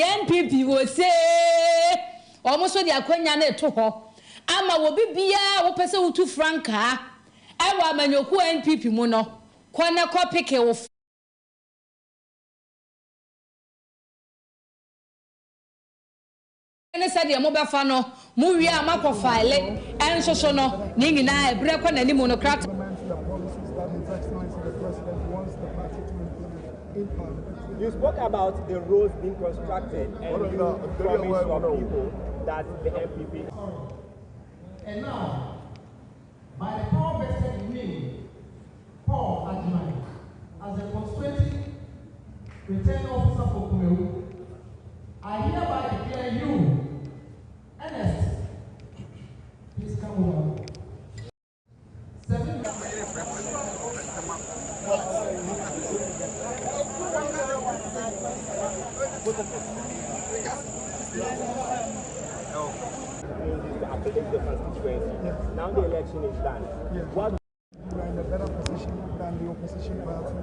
NPP will say almost when the Aquanya to her. Ama will be beer or person to Franca. I want my no NPP mono. Quana copy of said the mobile funnel, Muria Mako file, and so no, Ningina, break on any monocrat. You spoke about the roads being constructed and you promised your people that the MPP. And now, by the power vested in me, Paul AGYENIM, as a constituency returning officer for Kumawu, I hereby declare you, Ernest, please come over. 7 Now the election is done. What? We are in a better position than the opposition party.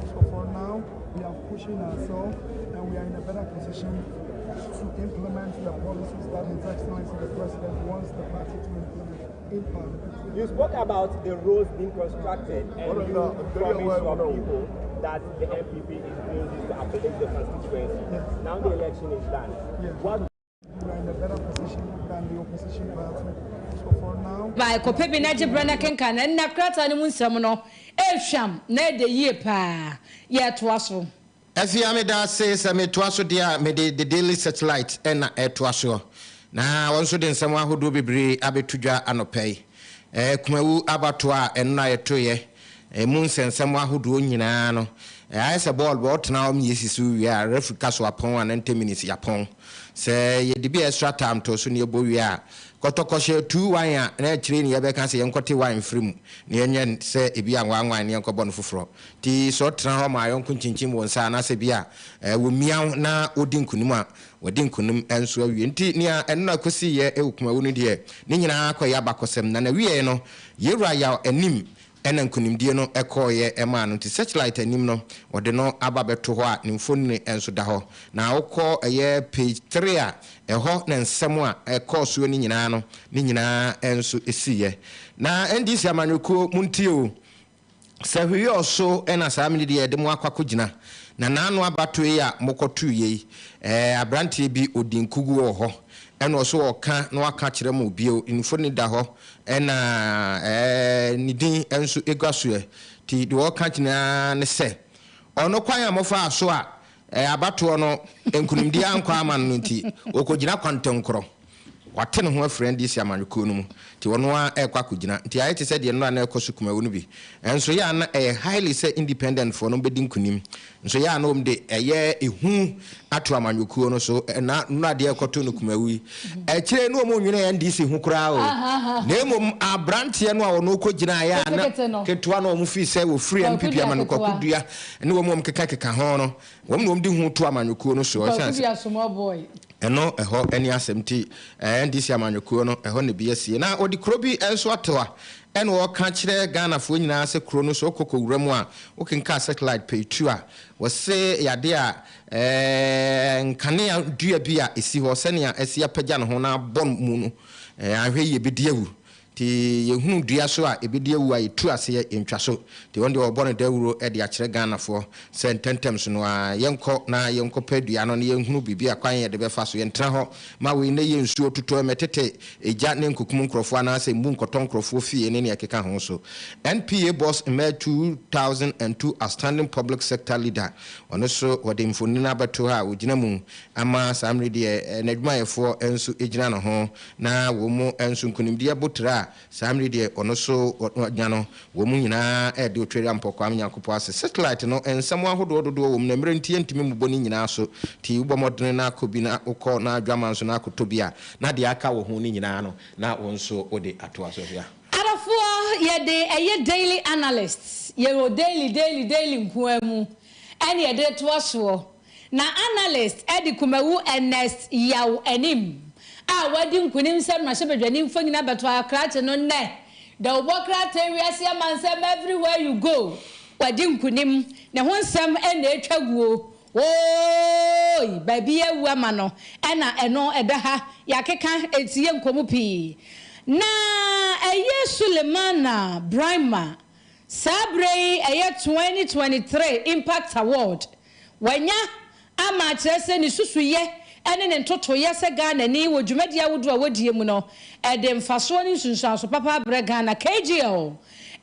So for now, we are pushing ourselves and we are in a better position to implement the policies that His Excellency the President wants the party to implement in Parliament. You spoke about the roads being constructed and you promised your people that the MPP is doing this to uplift the constituency. Now the election is done. What? We are in a better position than the opposition party. So for now, by Copepi Naji Brana Kenkan and Nakrata and Munsamono, Elsham, Ned the year pa, yet Twasso. As Yameda says, I made Twasso dear, made the daily satellite and a Twasso. Now, also then someone who do be brave, Abituja and pay. Kumawu Abatua and Naya Toye, a moons and someone who do Yinano. As a ball bought now, Mrs. We are refugee upon and 10 minutes yapon. Say, ye be extra time to soon your boy. Kotokoshe 2 wine and train Yabeka say Uncle wine free. Nian say if you are 1 wine, Uncle Bonfufro. Tea sort now my uncle Chinchim was an asebia. We meow na Odin Kunuma, Odin Kunum and so you near and no could see ye Ukmauni dear. Nina Koyabakosem, Nana we no, ye raya Anim. Enen kunim die no ekoye ema no ti searchlight anim no ode no ababeto ho a nimfoni enso da ho na wokọ eye page 3 a eho na nsem a ekoso ni nyina no ni nyina enso esiye na ndisi amanyuko muntio sahwi oso ena saamini de de mu akwakogina na nanu abato yi a mokotu yi abrantie bi odinkugu ho eno oso oka na waka kire mu bio nimfoni da ho ena nidin enso egwasoe ti de woka kina ne se ono kwan amofa aso a abato no enkunimdi ankwa aman no ti okogina kwantenkoro wate ne ho afrɛ ndi si amanyuko no mu ti wono a ekwa kogina ti ayete sɛ de no na ekoso Kumawu no bi enso ya na highly say independent for no bedi nkunim enso ya na omde ehu ato amanyuko no so na no de ekoto no Kumawu kire no mo nwene ya ndi si hu kura o na emom abrantie no a wono kogina ya na ketwa no mo fi sɛ wo free MPP amanyuko kudua ne wo mom keka ho no wo mo ndi hu to amanyuko no so eno eho eni asemti ndisi amanyuko no eho ne biasie na odi krobi enso atoa eno wo ka kire Ghana fo nyina se kro no so kokowuramu a wo kenka satellite page 2 a wo se yade a nkane a dua bi a esi ho se ne a esi apagya no ho na bon mu no ahwe ye bidiawu ti yehunu dua so a ebedi awu a yetu ase entwa so ti wonde obone dawuro e de akire Ghana fo se ntentem so no a yenko na yenko padua no ne yehunu bibi akwan ye de be fa so yentra ho ma we ne yensuo tuto metete eja ne nkokum nkrofo ana se mbu nkoton nkrofo fie ne ne yakeka ho so NPA boss in May 2002 outstanding public sector leader ono so wode mfoni na bato ha ogina mu ama samre de nadwumayefo enso ejina no ho na wo mu enso nkunimdia botra samre de ono so ogina no wo mu nyina e de otwere ampokwa amnyakopo ase satellite no ensam ahodo dodo wo mu na mre ntie ntimi muboni nyina so ti ubomodene na akobi na ukọ na adwaman so na akotobia na de aka wo ho ni nyina no na wonso ode atoa so ya arafo ye de eye daily analysts ye ro daily nkuamu ene ye de toaso na analyst edi Kumawu Ernest yaw Anim a wadi nkunim sem na shebedwani mfanyina beto akrate no ne da obokrate wiase amansem everywhere you go wadi nkunim ne ho nsem ene etwaguo oi baby ewu ama no ena eno edaha yakeka etie nkomu pi na eye Sulemana Brima Sabrei eye 2023 Impact Award wanya ama kyerese ni susuye ene ne ntotoye se Ghana ni wodwumadia wodo a wodie mu no ede mfaso ni sunsuanso papa bre Ghana KGL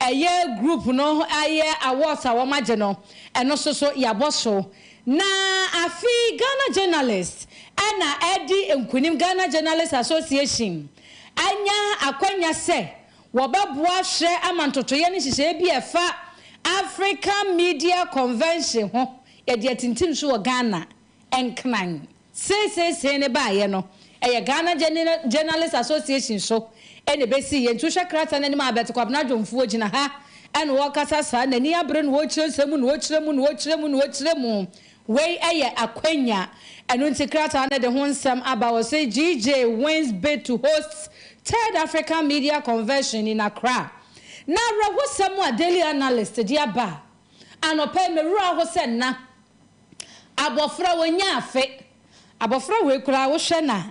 eye group no aye awards a womaje no eno so yaboso na afi Ghana journalist ana edi enkunim Ghana Journalists Association anya akwanya se wobabua hwe amantotoye ni hihye bi efa African Media Convention ho yede atintim so wo Ghana enknan se ne ba ye no eye Ghana Journalists Association so ene besi ye ntuhwe krata na ni ma bet kwabna dwomfuo gina ha ene wo kasa sa na ni abre no wo kyerem no wo kyerem wey eye akwanya enu ntikrata na de ho nsam aba wo say GJ wins bid to host Third African Media Convention in Accra. Na rawo samu a daily analyst di aba anope meru aho se na abofra wonya afe abofra we kura wo hwe na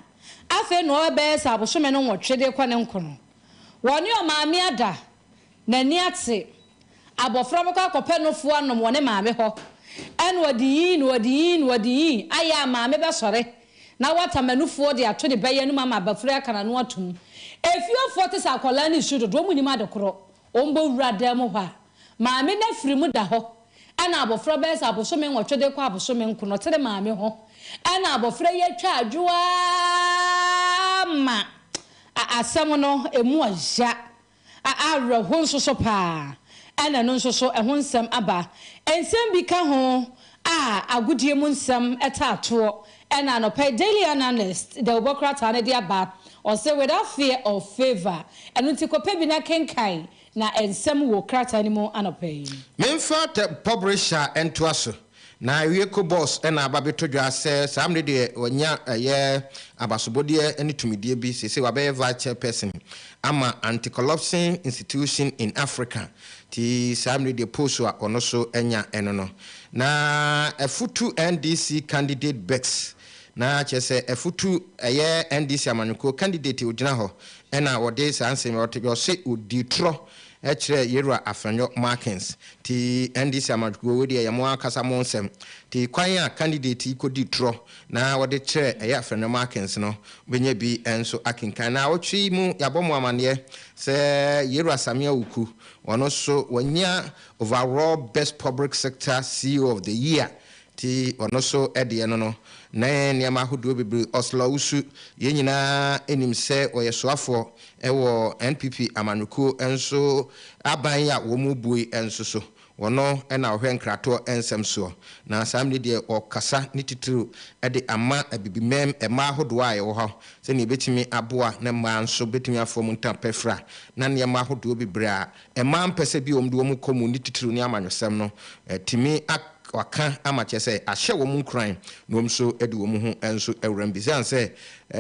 afe no obe sa abosome no nwotwe kwa ne nkono woni o maame ada na ni ate abofra boko akope no fu anom woni maame ho en wadi aya maame be sore na wata manufuo de ato de beye no mama abafra aka no atum efio 40 sakola ni shudo do munima de koro ombo wura dem ho a maame na firi mu da ho ana abofra be sa abosome nwotwe de kwa abosome nkono tere maame ho ana abofra ye twa adwoa ma asam no emu aja awra ho nso so pa ana no nso so ehon nsam aba ensem bi ka ho agudie mu nsam etaato ana no pay daily analyst the obokrata na dia ba or say without fear or favor enu ntikope bi na kenkai na ensem wo krata ni mu anopay memfa te publisher entoaso na wieko boss na ababeto dwa se samde de onya ye abasobodie eni tumidie bi sese wabe vice person ama anti-corruption institution in Africa ti samde de poso ono so enya eno no na efutu NDC candidate Bex na chese efutu eye NDC amanyuko candidate ogina ho ena wode sanse me wote se oditro echre yerua afranyo Markins ti NDC amanyuko wodi yamo akasa monsem ti kwan a candidate ikodi tro na wode chre eye afranyo Markins no benye bi enso akinkan na wotwi mu yabomo amane se yerua samia uku ono so wanya overall best public sector CEO of the year ti ono so ede no na niama hodo bebre oslo usu ye nyina enim se oyesoafo ewo NPP amanuko enso aban ya wo mu bui enso so wono na ohwe nkrato ensem so na samne de okasa ni titru ede ama abibimem ema hodo aye wo ho se ne betimi aboa na ma nso betimi afom ntampefra na niama hodo bebre a ema mpese bi omdo mu komu ni titru ni amanyosem no timi waka amache se ahye wo mu nkran no mso edi wo mu ho enso ewram bi se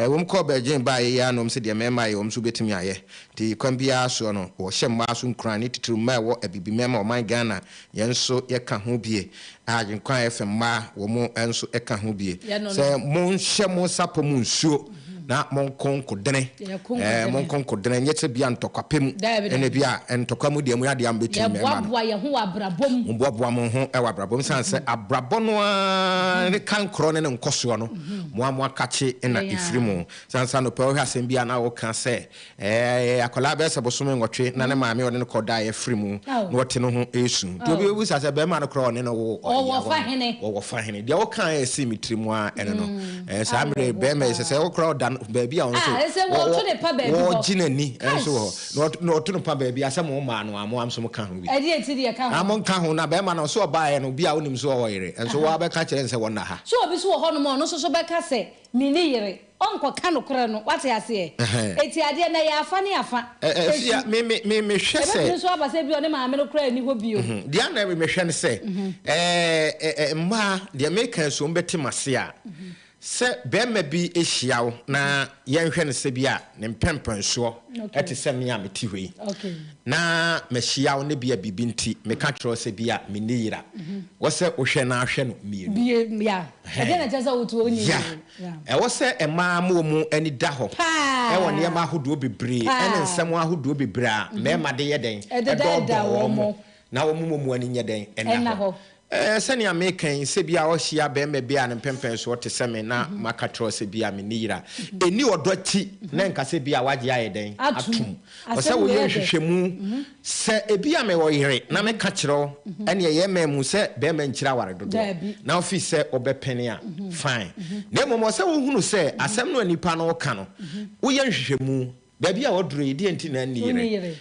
wo mko bejen ba ye ya no mse de mema ye wo mso betimi aye ti kwambia so no wo hye mma so nkran ni titru ma wo abibi mema o man Ghana yenso ye ka ho bie ajenkwan FM ma wo mu enso e ka ho bie se mo hye mo sapo mu nsuo na monkonko dene monkonko dene nyete bia ntokapem ene bia entokamu de mu ade ambeti me ma boa ye ho abrabom boa mo ho e wabrabom sanse abrabono ne kan kro ne nkoso no mo akache na ifrimu sansa no pe o hwasem bia na wo kan se akola be se bosome ngotwe na ne maame o ne koda ye frimu no wote no ho esu to bi obu sase be ma no kro ne no wo fa hene de wo kan e si mitrimu a ene no sa mre be me se wo kro da ba bia on so wo to ne pa ba bi wo ginani enso ho no to no pa ba bia se mo ma no amo am so mo kan ho bi e di eti di kan ho amon kan ho na be ma no so ba ye no bia wonim so wo yire enso wo ba ka kire se wona ha so obi so ho no mo no so be ka se mini yire onko ka no kore no wate ase eti ade na ya afa ne afa sia me hwe se e so aba se bi o ne ma me no kore ni ho bio dia na me hwe ne se ma dia me kan so mbeti mase a se be ma bi ehiawo na ye hwe ne se bi a ne mpempen so eti se me a meti hwe na me hiawo ne bia bibinti me ka tro se bia me niyira wo se wo hwe na hwe no mienu bi ya ade na jasa wotu onyi wo se ema mo mu ani da ho e won ye ma hodo bebre ene nsem ahodo bebre a me ma de ye den da wo mo na wo mu ani nye den ena ho sani American se bia o hia be me bia ne pempen so te se me na makatro se bia me nira eni odoti na nka se bia waje aye den atum o se wo ye hwehwemu se ebia me wo yire na me ka kiro ene ye memu se be me nkira ware dodo na office se obepene a fine na momo se wo hunu se asem no anipa no ka no wo ye hwehwemu ba bia wo duro edi enti na nire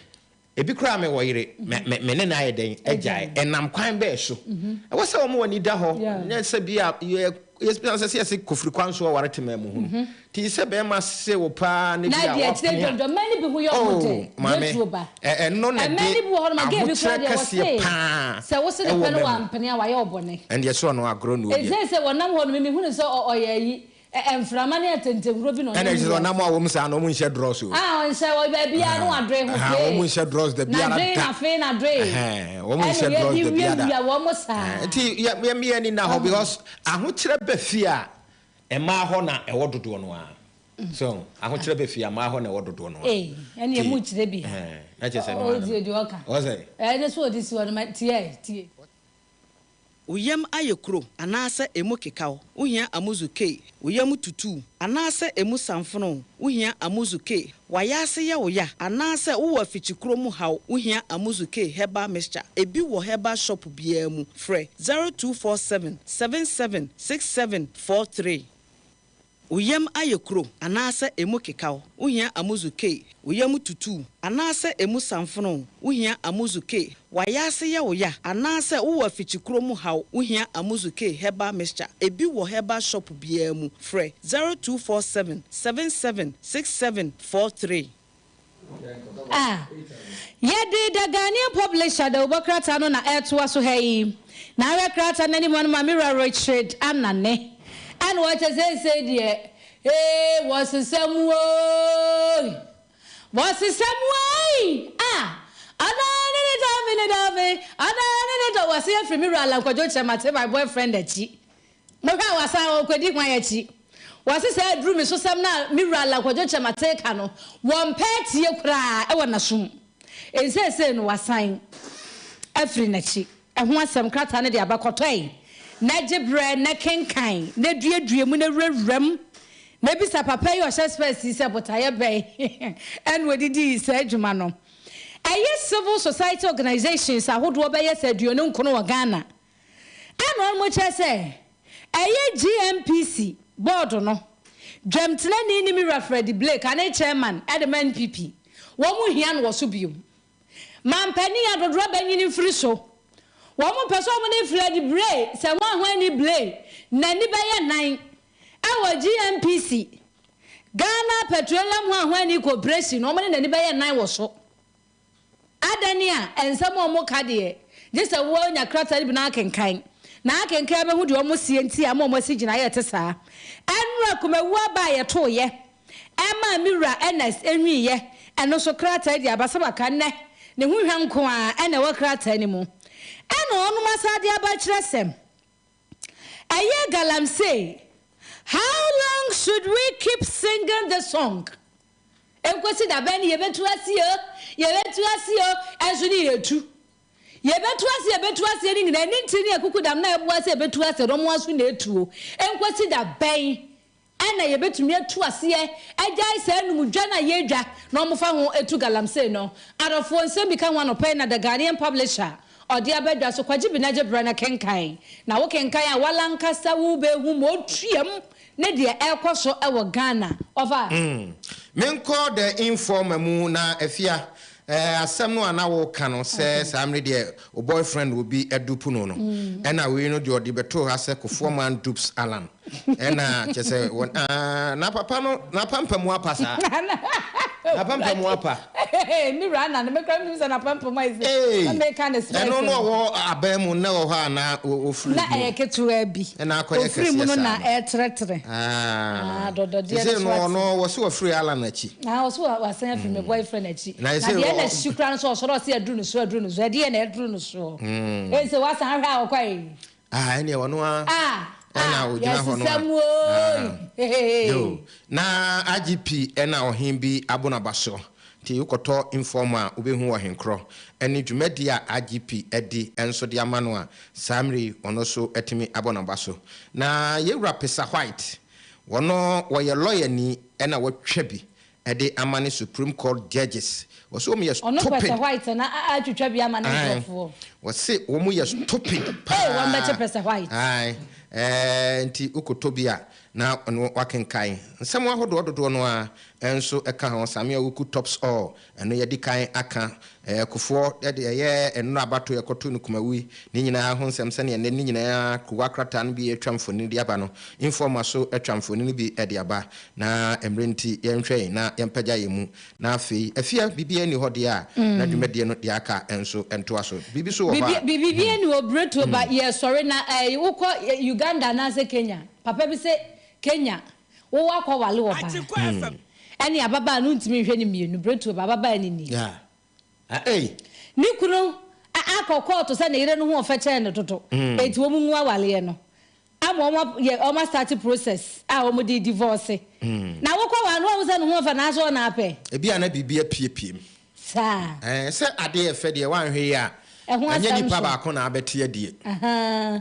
ebi kura me wo yire me ne na yeden agyae enam kwan be so e wo se wo mo wani da ho nya se bia yes se kofri kwan so ware tema mu hu ti se be ma se wo pa ne bia na dia tire do many people yo mote YouTuber no na many people ho ma ge bi kura dia wo se wo se de pe no wa mpene a wa ye obone and yes so no agro no e se wonam ho no me hu ne so oyeyi enframa ne atentewuro bi no na je so na mo awom sa no mo nhye dross o on se wo ba bia no adre ho fe wo mo nhye dross de bia na na fe na dre wo mo nhye dross de bia da wo mo sa ti ya me ani na ho because aho kire ba fi a e ma ho na e wododo no a so aho kire ba fi a ma ho na e wododo no a ene e mu kire bi na je se no o di oka o se ne so odi si wo ma tie Uyam ayekro anase emu kekaw uhia amuzuke uyam tutu anase emu samfono uhia amuzuke wayase ye woya anase wo afichikro mu haw uhia amuzuke heba mixture ebi wo heba shop bia mu frɛ 0247 776743 Uyam ayekro anase emu kekaw uhia amuzuke uyam tutu anase emu samfono uhia amuzuke wayase ye woya anase wo afichikro mu haw uhia amuzuke heba mixture ebi wo heba shop bia mu frɛ 0247 776743 yedi the Ghanaian publisher the Obokrata no na ADUANABA hey na rekrata nani mo ma mirror Richard anane and what I say dear was some way another was here from mirror like my boyfriend echi mo ka wasa okwedi kwan echi wasi say drew me so sam na mirror like ojoche mateka no won petie kura e wona som say no wasan afri nachi ho asem krata ne de abakotoi na gibre na kenkan na duadua mu na rewram na bisa papa yo space se botaye be en wodidi se adwuma no civil society organizations ahodo be yes aduonu nkono wa Ghana an mo che se GMPC board no dwemtena ni mi Fred Blake an chairman at the NPP wo mu hia no so biom mampani adodro banyini firi so wo mu peso mo ne Fred Blake se mo ho ani Blake na ni be ye nan GMPC Ghana Petroleum ho ani corporation no mo ne ni be ye nan wo so adania ensam o mo kade je se wo nya krata bi na kenkan na akenka be hu de omo sie nti am omo sigina ye te saa enra Kumawu aba ye to ye ema mira Ernest enwi ye eno so krata di abasaba kan ne hu hwanko a ene wo krata ni mu eno onu masade aba kire sem eye galamsey How long should we keep singing the song? Enkwesi da ben yebetu asio enso ni yetu. Yebetu asie ni ngina ni ntini akukudam na ebu asie yebetu asie romo aso na etuo. Enkwesi da ben ana yebetumi atu asie agya ise numudwa na yedwa na omofa ho etu galamsey no. Arofo nsem bi kan wa no pay na the Ghanaian publisher odi abedwa so kwaji bi na jebra na kenkan na wo kenkan a wala nkasa wo be hu mo tuam ne de ekoso ewo Ghana over menko the informer mu na afia asem no ana wo ka no se samre de o boyfriend will be edupu no ena we no de odi beto ha se kofo man dupes alan ena chese na papa no na pampa mu apasa na pampa mu apa mi rana na mekra mi se na pampa mu ise na me kan express no wo abem na wo ha na ofri na eketu abi na akoye kese ofri mu na tretre dodo de no wo se ofri alan achi na wo so wasan afri me boyfriend achi na de na shukran so so se aduru no so de na aduru no so se wasan ahwa akwai ene wono ena ojina hono yo na AGP ena ohimbi ADUANABA ti ukoto informa obehu ohenkro eni dwumadi a AGP edi enso de amano a samri ono so etimi ADUANABA na yewura pesa white wono woye lawyer ni ena wotwa bi edi amane Supreme Court judges so me stupid ono pesa white na atwetwa bi amane sofo wose wo mu ye stupid wo mbeche pesa white nti ukotobia na wakenkai nsem ahodo ododo no a enso eka ho samia wuku tops all eno yedi kan aka kufo ye eno abato yekoto no Kumawu ni nyina ho nsem se ne ni nyina kuwa krata no bi etwamfoni di aba no informa so etwamfoni no bi edi aba na emrenti yenhwe na yempagya yemu na afia bibia ni hode a na dwumade no di aka enso ento aso bibi so oba bibia ni obreto ba ye sorry na ukọ Uganda na se Kenya papa bi se Kenya wo akọ wale oba eni ababa no ntimi hwe ni mienu breto baba ni ni ni kunu akọkọ to se na ire no ho ofa ne toto eti wo mu nwa wale no ama start process omo di divorce na wo kwa wa no wo se no ho ofa na so na ape ebia na bibia piepiem sa se ade efe de wan hwe ya anya nipa ba ko na abete adie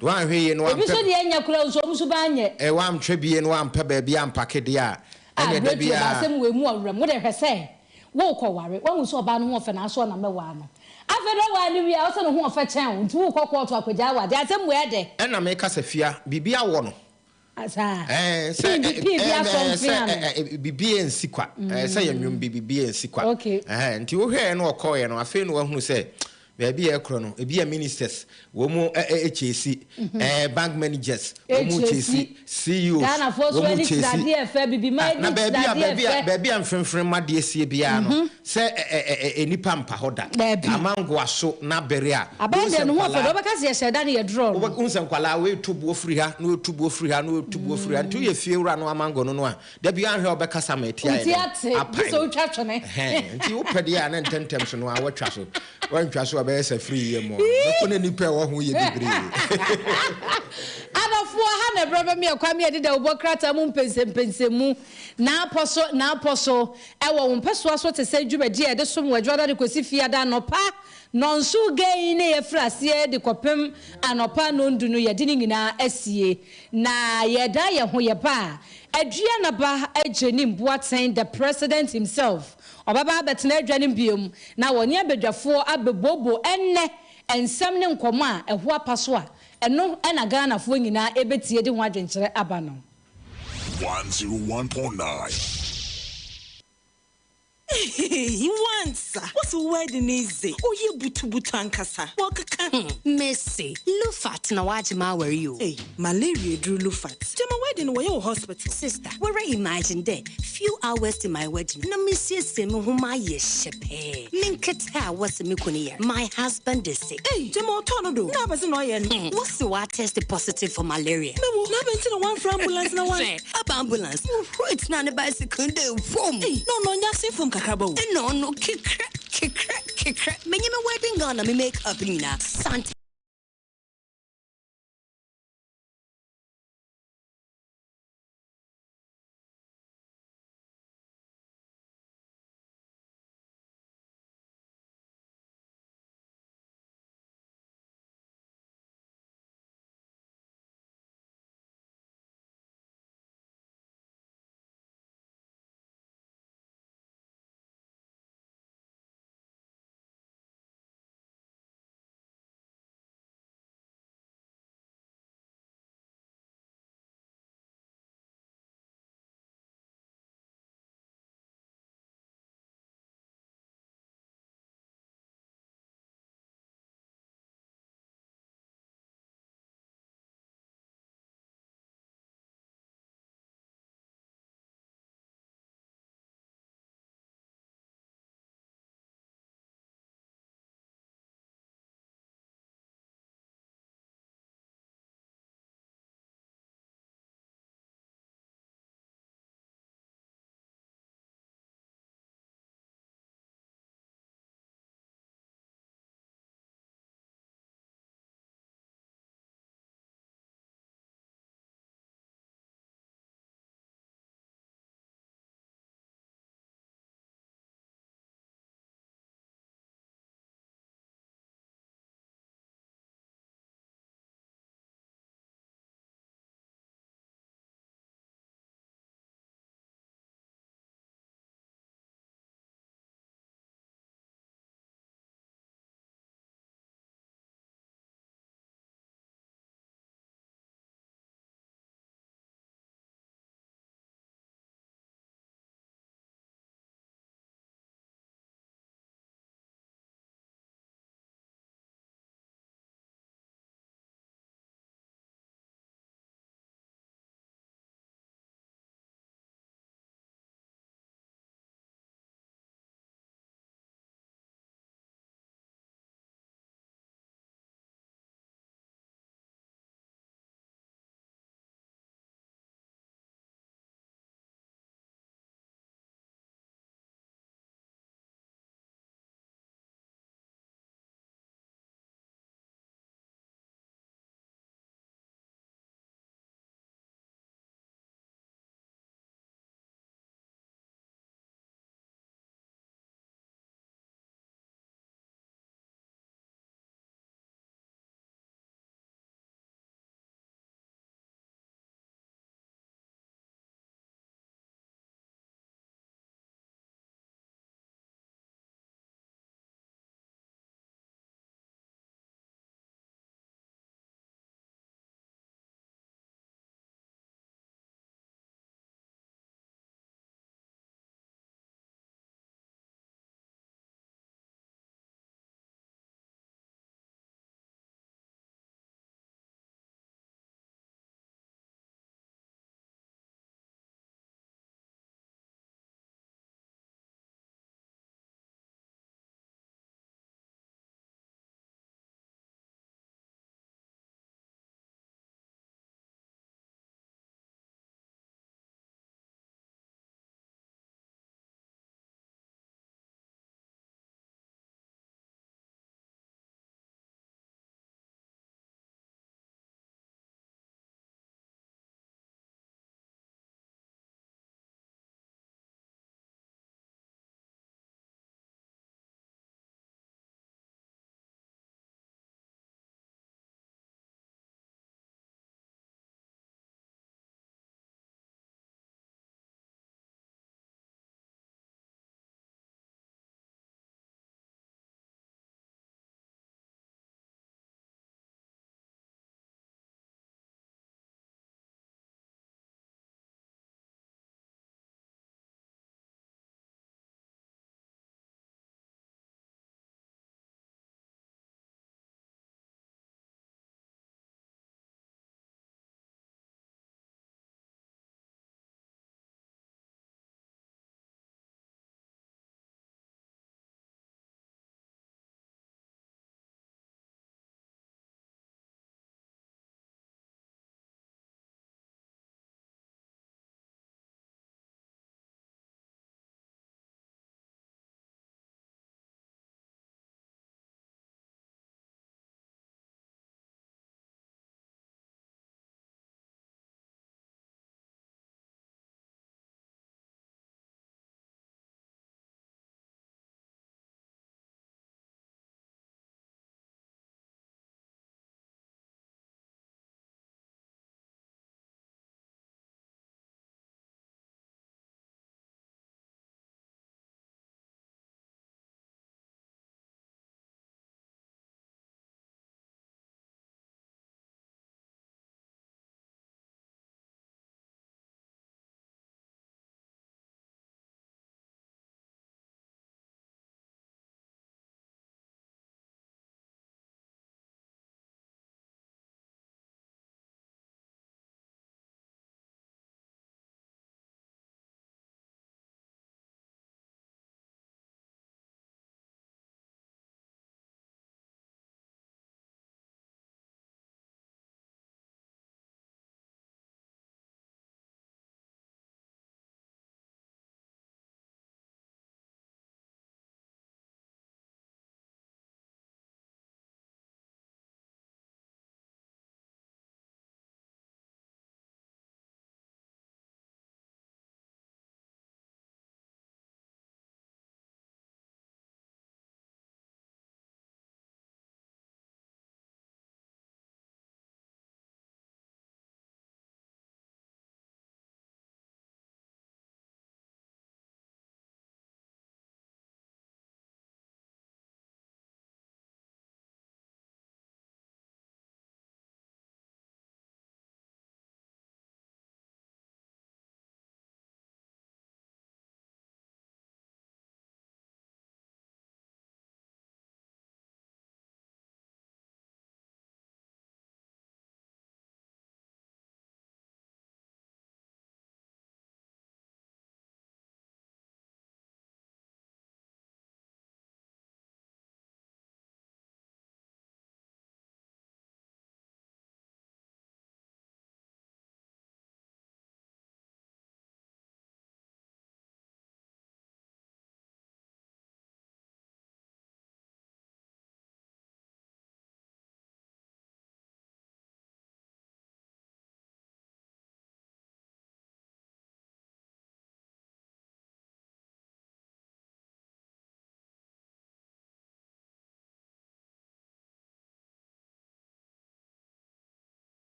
wan hwe ye no wan pe ebi so de anya kura nso musu ba nye wan twa bie no wan pe ba bia mpake de a anya da bia ba sem we mu awura mo de hwese wo ko ware wan so ba no ho ofa na so na mewa no afedo wa ni wi a so no ho ofa chen nti wo kokko to akwaja wa de asem we de na me ka safia bibia wo no asa se bibia ensikwa se yanwum bibia ensikwa nti wo hwe no okoye no afi no wa hunu se baby ekro no ebi ministers wo mu HAC bank managers wo mu chesi CEO wo mu chesi na baby amfemfem made sie bia no se enipa mpa hoda amango aso na bere a abande no ho fodo beka se sheda na ye draw wo unsem kwala we tubu ofri ha no tubu ofri ha no tubu ofri ha ntu ye fie wura no amango no a da bia ahwe obeka sameti aye apai so twatwo ne nti wo pede ya na ntentem so no a watwa so wantwa so abese free ye mo ko ne nipa wo ho ye bibre adofo ha na braba me akwa me de obokrata mu mpensempensemu na aposo ewo MPASUASO te se dwumadi e de som wadwada de kosi fiada nopa nonso gei ne ye frase de kopem anopa no ndu no ye de nyina asie na ye da ye ho ye ba ADUANABA AGYENIM BOATENG the president himself obaba betena adwanim biom na woni abedwafo abebobo enne ensem ne nkomo a eho apaso a eno na Ghana fo nyina ebetie de ho adwenkere aba no 101.9 What's the wedding is it? Oh, you butu ankasa. Messi, Lufat na wajima were you? Hey, malaria drew Lufat. To my wedding were your hospital. Sister, where I imagine there, few hours to my wedding. Na Monsieur Semu whom I shepe. Minketa was Mikunia. My husband is sick. Hey, Jamo Tonodo. Nabas no yen. What's the what tested positive for malaria? No, never seen one for ambulance no one. Ambulance. It's not a bicycle. Hey, no, nothing from Kakabo. No, kick. Many my wedding gonna me make up in Santa.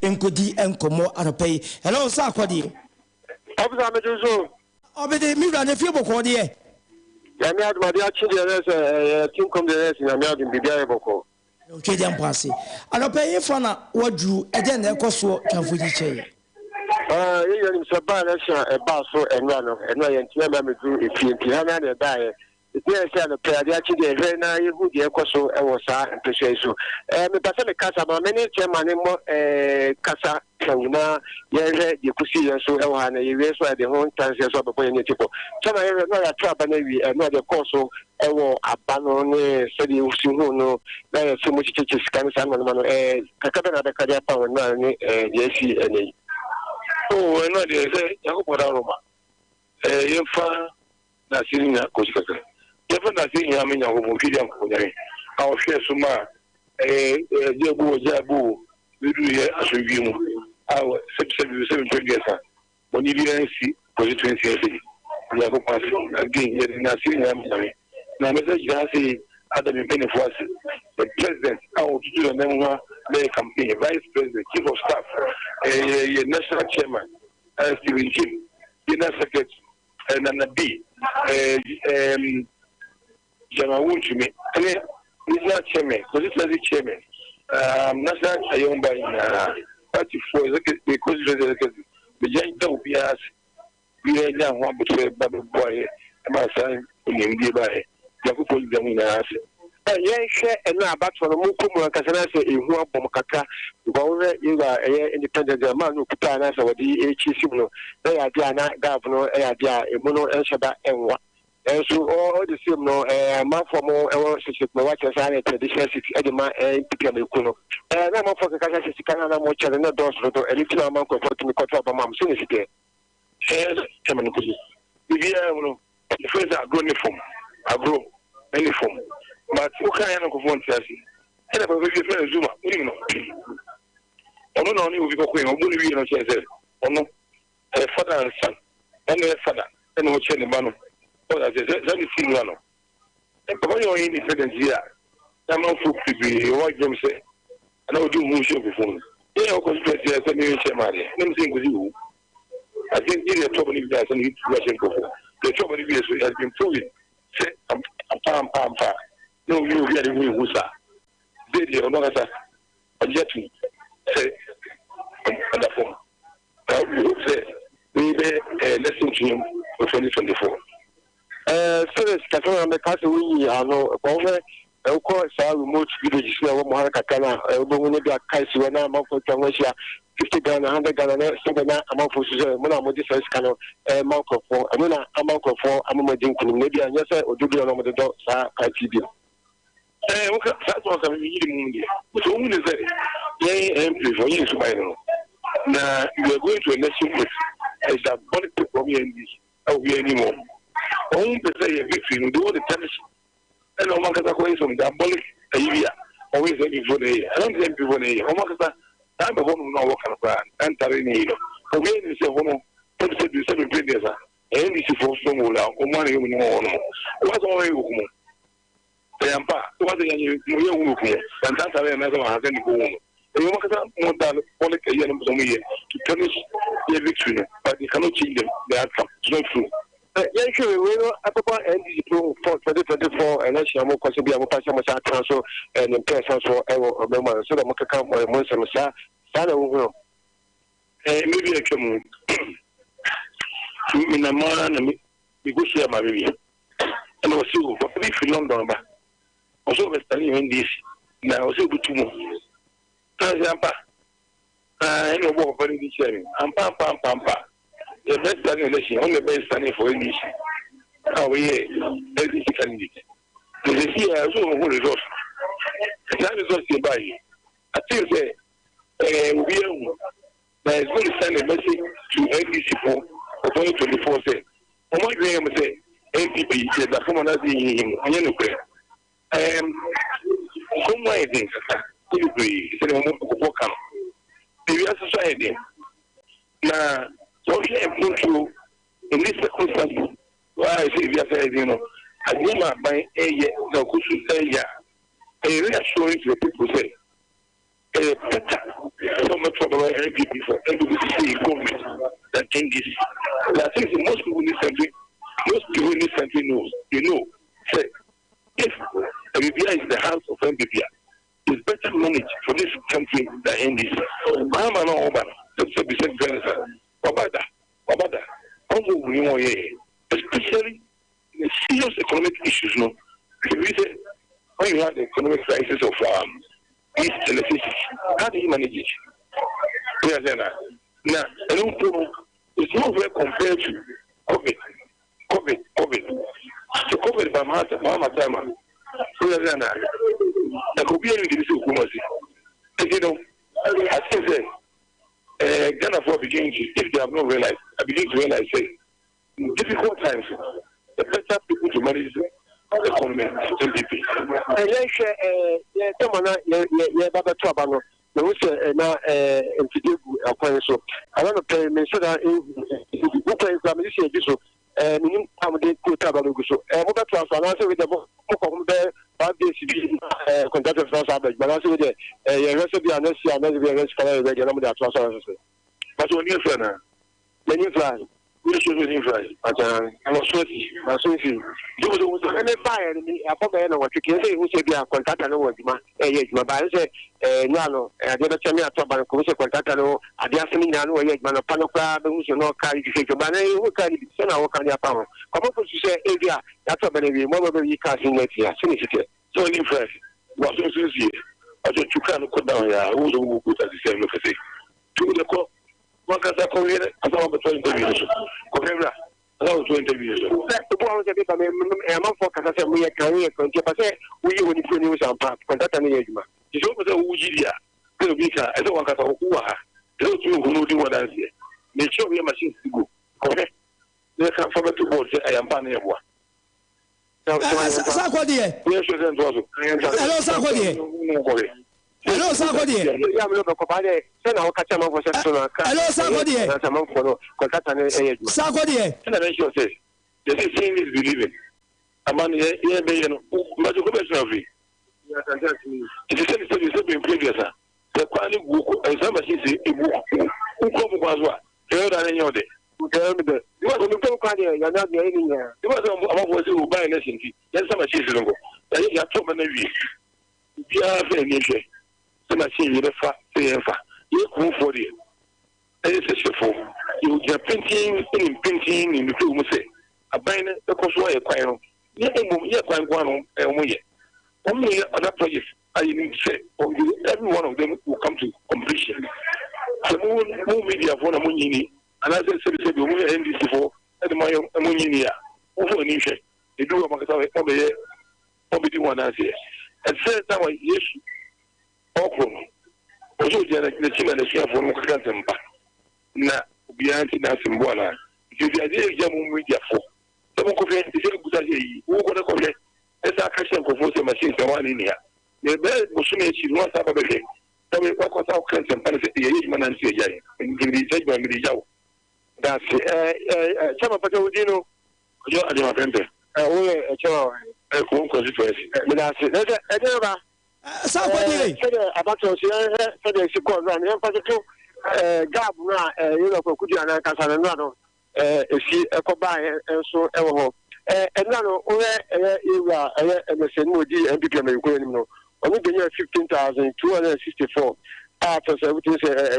enkodi enkomo anopai hello sa akwadi Officer Meduso obede mi ra ne fie boko de e ya mi adu ma dia chi de team come the rest na mi adu bibia e boko okay dem pass anopai fa na wadru eje na ekoso twanfodi chei you nim so ba na sha e ba so enwa no enwa ye ntia ma medu efie ha na da ye Yes, and the prayer actually very nice. Who the Ecoso and was appreciation. Me pass the casa, but many chairman casa, you could see so and you raise the whole time of the point. Some I not a trap and not the course a banon study who know that so much teachers can summon Kakabana the Kadiapa and yes, any. Oh, I know they say, Yakuba Roma. Na sitting at Costa. Never seeing him in your home, William. Our share Suma, Jabu, we do here as review. Our 7 years. When you didn't see, constituency, we have a pass again, yet not seeing him. Now, message has a other penny for us. The president, our to the their campaign, vice president, chief of staff, a national chairman, Stephen Kim, dinner secretary, and then a B. General Wunchimi, national chairman, constituency chairman, national Ayomba party for the constituency, the young dog be asked, we are now one between Babu Boy and my son, William Gibai, Yakupo Damina. Yes, and now back from the Mukumu Casana, in Hua Bomaka, you are independent man who put an answer with the HCU, they are Diana, Governor, Adia, Mono, El Shaba, and what. And so all the same, no, man for more, and what is traditional city, Edema, and Picamuno. And I'm for the Casas, Canada, more channel, not those, a little amount of what to me, Cotta, Mam, soon as it is. The first are growing from, I grow, any form. But who can I go for Chelsea? And if I will be a friend of Zuma, you know. Or not only will be going on, will be in a chance, or no, a father and son, and a father, and what Chelly Mano. Oh, that's a similar. And when you're independent here, I'm not food to be what you say. And I will do motion before. Yeah, of course, I said, you share my let me think with you. I think the trouble is that I need to Russian before. The trouble is has been proven. Say, I'm no, you get it with Wusa. They are not as a jet to say, on the phone. I will say, we may listen to him for 2024. So this Catherine Castle, I know, over. Of course, I remote villages where Moharakana, Bonga, Kaisuana, Mount Tangasia, 50 Ghana, 100 Ghana, something among for Mona Modis Cano, Mount of 4, Amuna, among of 4, Amadin, maybe I just or do on the dog, Kaitibia. That's what I'm eating. But only is that, yea, MP for you to buy them. Now, you are going to a nation with a diabolical problem of you anymore. Only to say a victory, do the tennis. And no matter what, some diabolic idea, always before the year. I don't think before the year. I'm a woman now walking around, and Tarini. For me, it's a woman, put it to 7 years. And this is for some or money, what's all you? Yampa, what are you working? And that's how another one has any home. And you want to politics to punish the victory, but you cannot change the outcome. It's not true. Yes, we will about NDC for 2024 and actually I'm going to be able to pass my transfer and in person for our member so that I can come with most of the Sada. Maybe I come in a man and we go share my review. And I was so if you London. Also, we're studying in this now. Also, good to move. I know what very good sharing. Pampa. The best studying election, only best studying for English. How we LDC candidate. There's a here also a resource. That resource you buy. I think we are going to send a message to LDC for 2024. Say, on my way, I say, NPP, the former Nazi, some way things you agree, it's a more come. The society now, so we improve you in this circumstance. Why I say, you know, I do not buy a year, no, could say, yeah, a reassuring to the people say, better so much for the NPP for NPP government than NDC. I think most people in this country knows, say, if MPP is the house of MPP, it's better managed for this country than NDC. Especially the serious economic issues, no. When you have the economic crisis of East Tennessee, how do you manage it? Now, it's not very compared to COVID. So COVID by Mama Tama. The Korean is you know, I think that Ghana for beginning to, if they have not realized, I begin to realize, say, in difficult times, the better people to manage the economy MPP. So I want to pay me so that minimum accommodate quota baluguso. Mobile transfer, and also with the book of the 5 days contracted for subject, but also with the recipe and the rest color regular transfer. But when you're friend, then you fly. We should be fly. But I was sweaty. I was sweaty. You was any buyer, I probably know what you can say. Who said you are contact and what my age, my buyer say, no, I didn't tell me a top and course contact. I didn't say, no, yet, man, a panopla, who should not carry to take a banner, who carry the son of Kanya power. Come up to say, Avia, that's a baby, more than you can't see next year. So, in fresh, was so sincere. I just you can't cut down here. Who's who put at the same look at it? To the call. One can say, Korea, I thought about 20 years. Korea, I thought 20 years. The point is that I'm not focusing on my career, but we will use our part, contact an age. It's over the Ujidia. I don't want to go. Those who know what I say. They show me a machine to go. Okay? They come from the board, say, I am banning one. Sakodi. Hello, Sakodi. Hello, Sakodi. Hello, Sakodi. Sakodi. They say seeing is believing. A man here, much of it. It is something previous. The quality book, and some machines, a book, who come was what? Tell that in your day. You are the you're not the alien. You was who buy a lesson. Then some machines don't go. That is your top and every. You are very nature. Some machine, you're fat, you're cool for you. And it's a show. You are painting in the film, say. A banner, the cost why acquire. You're quite one and way. Only other projects, I need to say, every one of them will come to completion. So, more media for a money, and as I said, we will end this before, and my money over an issue. They do a market of one as here. And said that was yes, also, the team and the share for Mukatampa. Now, behind us in Buana, the idea of Yamu media for. Some of the who got a comment. As a question for voting machines, the one in here. The best machine she wants to have a baby. So we work with our clients and penalty the agent and say, and give the judgment with the job. That's some of the Udino, you are the friend. We a child, a home constituency. That's it. Somebody about to say, the support run, and for the two Gabna, you know, Kudiana Casanano, she a combine and so ever. And now, Ira, and the same would be MPP, only the year 15,264. After 17,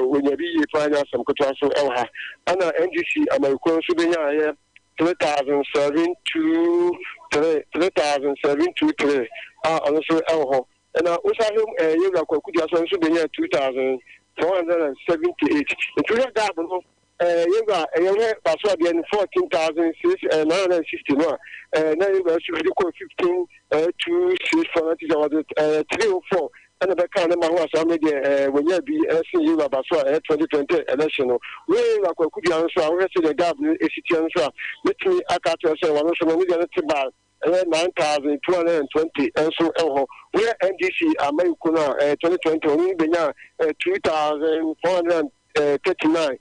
when you be finance and Cotraso Elha, and NGC, American Subina, 3,723, also Elho. And also, you know, Kudiason Subina, 2,478. And to that, you got a young Paswabian 14,961. Now you got 15,264, and the kind of was when you be you about 2020 election. We are going to be answer. I will see the government institutions. Let me account to say, one of the 9,220 and so where NDC Americana 2020 only 2,439.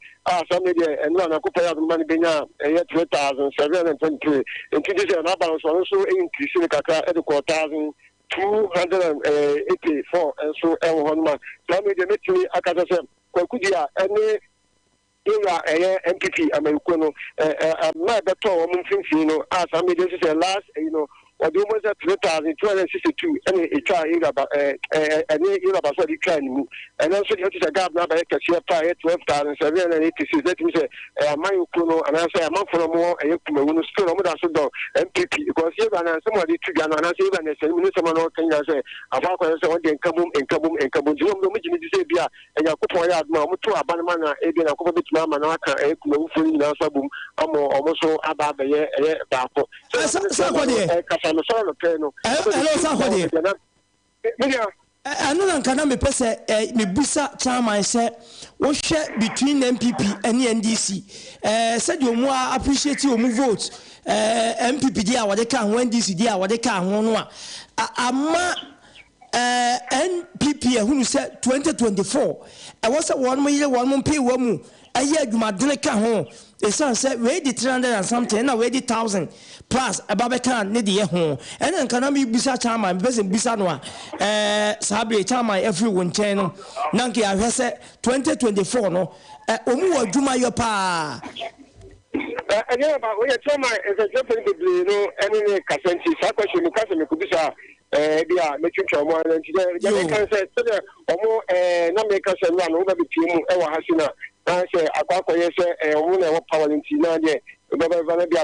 Some media and one of the money being 3,723. And this is an balance also increasing at 1,000 284 and so Honma. Some of the military Akadasem, Kokudia, any MPP, Americano, my better woman, as I made this last, or the almost at 2,262, and a child in about what decline. And also, you a gap now by a share prior 12,786. Let me say, my Kuno, and I say a month for more, a Kumawu still on the MPP, because you and somebody to Ghana, and I say, when I say, someone can say, about in Kabum, and Kabum, and Kabum, you know, Sabia, and Yakupoya, Mamutu, Abanamana, Abian, and Kubit Mamanaka, a Kumawu, Nasabum, also about the Bapo. I'm sorry, Hello, somebody. I know can me pese me busa chairman say what share between MPP and NDC. Said you more appreciate you move vote. MPP dia what they can when DC dia what they can one ama NPP who said 2024. I was at 1 million 1 month pay one a year you might drink home. The son said, we did 300 and something, now we did 1,000 plus a Babacan, Niddy home. And then can I be Bisa Chama, Besan Bisanwa, Sabri Chama, everyone channel. Nanki, I have said 2024, no, Omu Juma your pa. And yeah, but we are Chama is a definitely no any Casanti, Sakashi, Mukasa, Kubisa. Bia making more than today. Can say, or Namaka and run over between our Hasina. I say, Aqua, yes, a woman of power in Tina, be a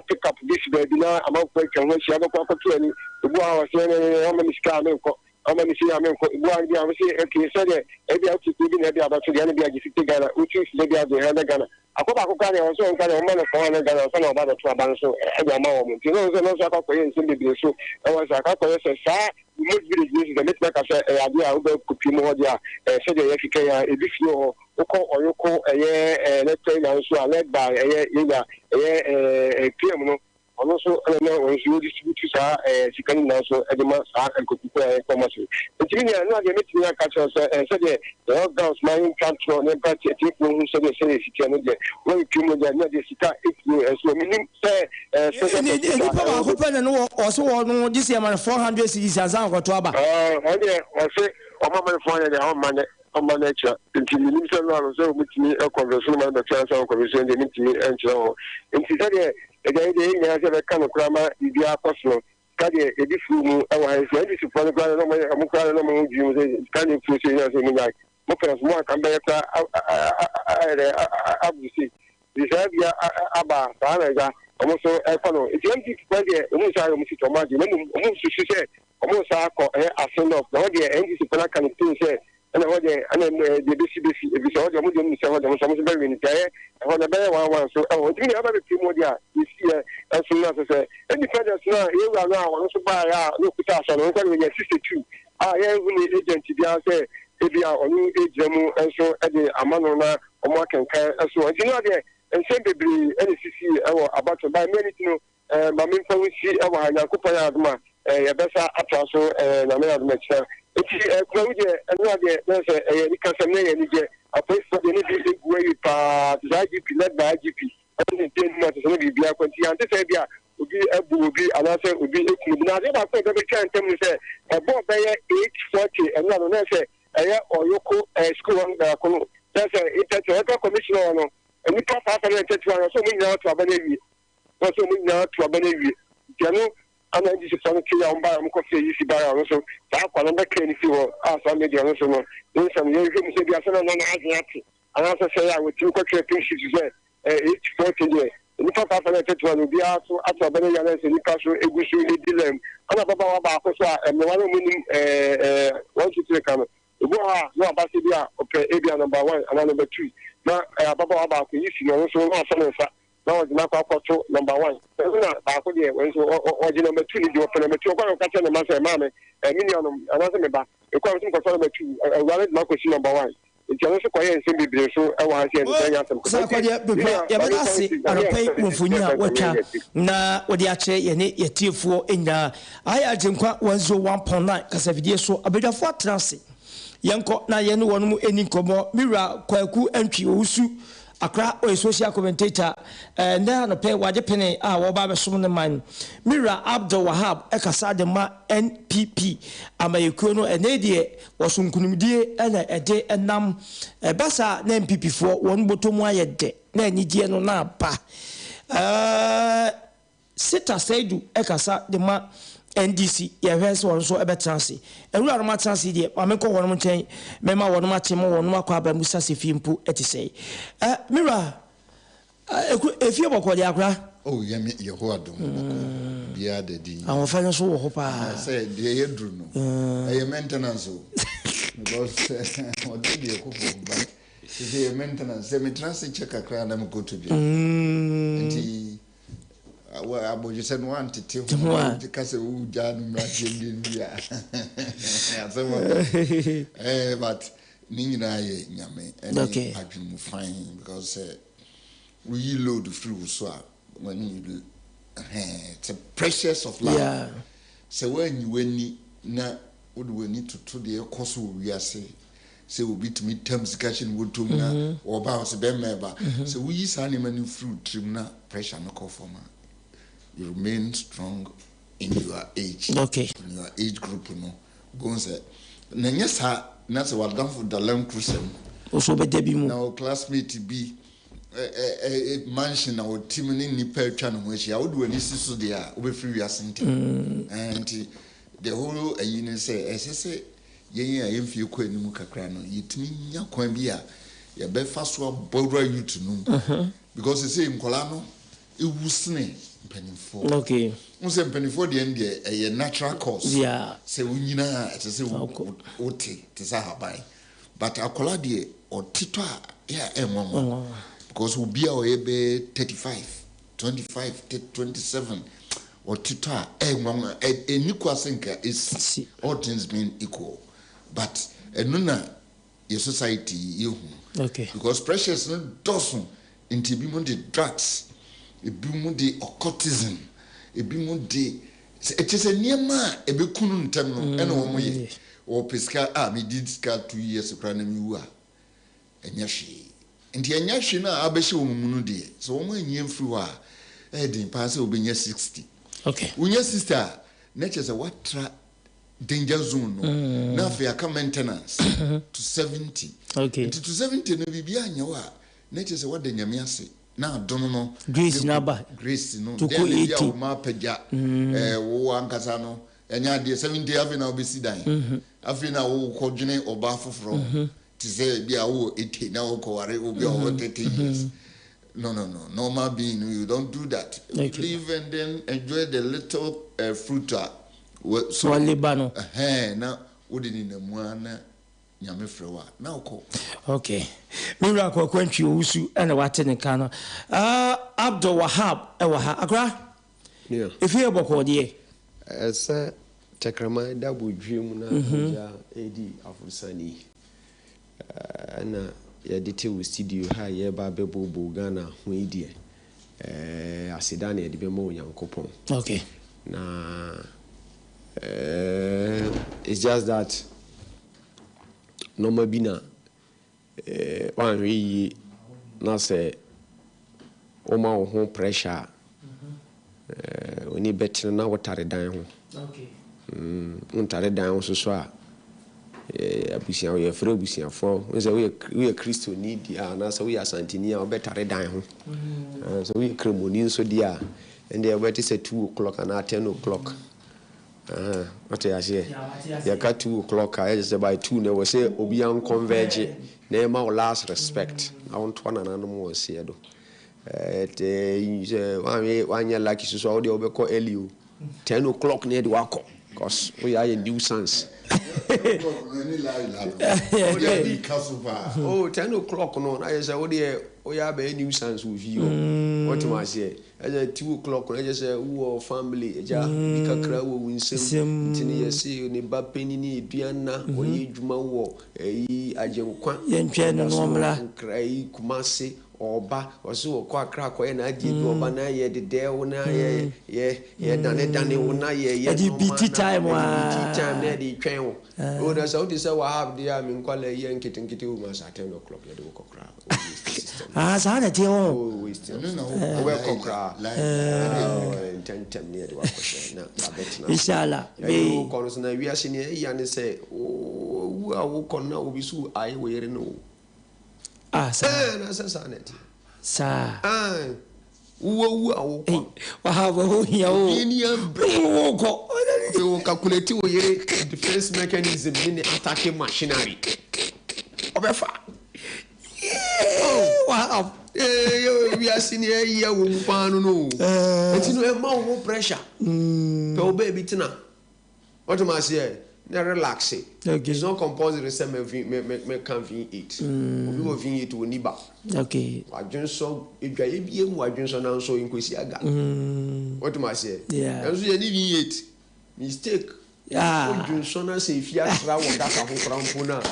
pick up this baby now. I'm out breaking when she have a proper training. The boy was saying, how many scam, how many see, I mean, one day I was saying, okay, so maybe I'll keep living maybe about to the enemy, I just take Ghana, which is maybe I'll be Ghana. I go back to Ghana, also kind of man of Ghana, son of other trouble, so every moment. You know, there's no Saka in Cindy, so I was a couple of years. Most villages, the network as a idea of Kupimodia, said the Efika, a Bifio, Oko, or Yoko, a let's say, also led by a criminal. Also, when you distribute she can also at the mass and could prepare commercial. But you know, not the meeting and said the girls mining country on empathy, take one who said the same she can get. When you come with the Sita, if you as well, meaning say, also on this year, 400 cities as I got to Abba. I say, Mama, for money. On my nature, until you need to so with me a conversation about the transfer conversation, they need to me and so. And she said, again, has a kind of grammar, the apostle, study a different, I was ready to follow I'm crying among you, standing for saying, like, Mokas more come back. Obviously, this idea about Banaga, almost a follow. It's empty to play almost I almost to imagine, almost she said, almost I call a son of the idea, and this is kind of say. And the BCBC, if it's all the Muslim, some very in there, and the better one. So, I was doing about a few more this year, as soon as I say, any further now, you are now also by look at us, and we're 62. I have an agent to be out there, if you are on new age, and so at the Amanona, or Mark and so on. You know, and send the NCC about to buy many, but me for we see our Yakupayadma, a better apostle, and a man of it's there's a Casamay a place for the big way IGP led by IGP. And 10 months is only be a quantity, and this idea would be a booby, and I say would be a now. They are going to try and tell me, say, a board by 840, and not on say, or Yoko, a school on the that's a internet commissioner, and we pass half an so many now to Abanavy, also many now to Abanavy. And then this is some key on by coffee, easy by also. That one of the candy for us, I made the also. Then some young people say, and also say, I would do quick pieces, 840 years. And the top of the one will be out after Benjamin and Newcastle, a good dilemma. And about and the one meaning 1 to 3 come. No, Basidia, okay, Abia number 1 and number 2. Now, about the issue, also not now the Napa number 1. Or number 2, you open number 2, or catch the master mammy, a million, another member, a question for number 2, a valid Marcus number 1. It's also quite a simple so I was here. Na wadi ache yene yetiefo enya aya jemkwa 101.9 kasavidie so abedafo transe yenko na yene wonu eni nkomo mira kwaku antwi osu Accra or social commentator, and then a pay what penny, our Baba Suman man. Mira Abdul Wahab, Ekasadema, NPP, Amayakuno, and Nadia, was Unkunimidi, and a day and nam, a bassa, NPP for one bottom wire day, Nanidiano Napa. Sita Saidu, Ekasa, the ma. NDC, yeah, here's one so a better chance. And we are not chance, dear. I make one more chain, Mema, one more team, one more crab, and Musasi Fimpu, et say. Mira, if you walk the Agra. Oh, you hold them. Yeah, the D. Our financial hope. I said, dear Bruno, a maintenance. Because what did you cook? But the maintenance, semi transit check a crown, I'm go to jail. And he. Well, I just want to tell you because of Jan Martin. But Nina, Yame, and okay, I've been fine because we load through so when you it's a precious of life. Yeah. So when you win, now what do we need to the course we are saying? So we beat me terms catching wood to or about them ever. So we use animal fruit trim now pressure no call for man. You remain strong in your age. Okay. In your age group, you know. Go and say, Nanyasa, that's what done for the Lam Cruisem. Also, be Debbie. Now, classmate be a mansion or team in the per channel, which I would do any sister there, over free assent. And the whole a unit say, as I say, yeah, if you quit Muka Crano, you tell me, ya quambia, ya be fast one border you to know. Because the same Colano, it was snake. Okay. Unse penifo de ende a natural cause. Yeah. Se unyina te se wote te sa haban. But akola de o titwa ya enwonwo. Because we be o ebe 35, 25, 27 or titwa enwonwo equal sinker is all things being equal. But enuna your society you. Okay. Because precious no doesn't into be the drugs. Ebimu de occultism, ebimu de it is a niema ebekunu ntem no ene wo moye wo peska me did ska 2 years kwana mi wu a enya hwe nti enya hwe na abehye wo munu de so wo anyem fru a edin pass obenya 60. Okay, unya sister nature say what danger zone no na fe aka maintenance to 70. Okay, to 70 no bibia anya wa nature say what the nyame ase na dono no grace naba grace no to ko 80 ma pagya wo ankasa no enya de 70 afi na obesi dan afi na wo kodwene oba foforo ti say bia wo 80 na wo ko ware obi o 30 years. No normal being you don't do that. Live and then enjoy the little fruit so walibano na wodi ni mu ana nyame frewa na uko. Okay, mira kwa kwantwi usu ena wate ne kano Abdul Wahab ewa Agra. Yeah, if you boko de esa takrama da bodwem na ja edi afusani na ya dite wo studio ha ye ba bebo Ghana ho edie asida na ye de be mo Yankopon. Okay, na it's just that normal bina one we na say o ma wo ho pressure oni better na watare dan ho. Okay, untare dan ho so a abusia we free abusia for we say we Christo need na say we asantini a betare dan ho. So we kremoni so dia and they were say 2 o'clock and 10 o'clock. What I say, you got 2 o'clock. I just by 2 now. We say Obian converge. Name our last respect. I want one and more say do. One year like you saw the Obeko Elio. 10 o'clock near the Wako. Because we are in nuisance. Oh, 10 o'clock no. I say, oh dear, we are a nuisance with you. What am I say? At 2 o'clock, I just say, who family, a job, Kakra, win some Tennessee, Neba Penny, Diana, or Juma war, a Ajem Quan, Yen Normala, Cray, Kumasi, Oba or so crack when I did Obana ye the day when I ye done when I ye BT time there the train. Oh, that's how this I have the arm in Kuala Yan Kitten Kitty was at 10 o'clock. You do cockra. Ah, Sanity. Oh, we still know. Well, cockra. 10 near the question. Inshallah. We are senior and say, oh, I will come now. Be so I will know. Ah, sir. Sanity. Sir. Ah. Wow. Calculating defense mechanism in the attacking machinery. Wow. We are seeing here, no. It's no more pressure. Oh, baby, Tina. What am I saying? Relax it. It's not compulsory. Me can't eat. We will eat to Niba. Okay. I just saw if I just announced so in Kwesiaga. What am I saying? Yeah. And so you need eat. Mistake. Yeah. Johnson say if you are travel that a whole puna.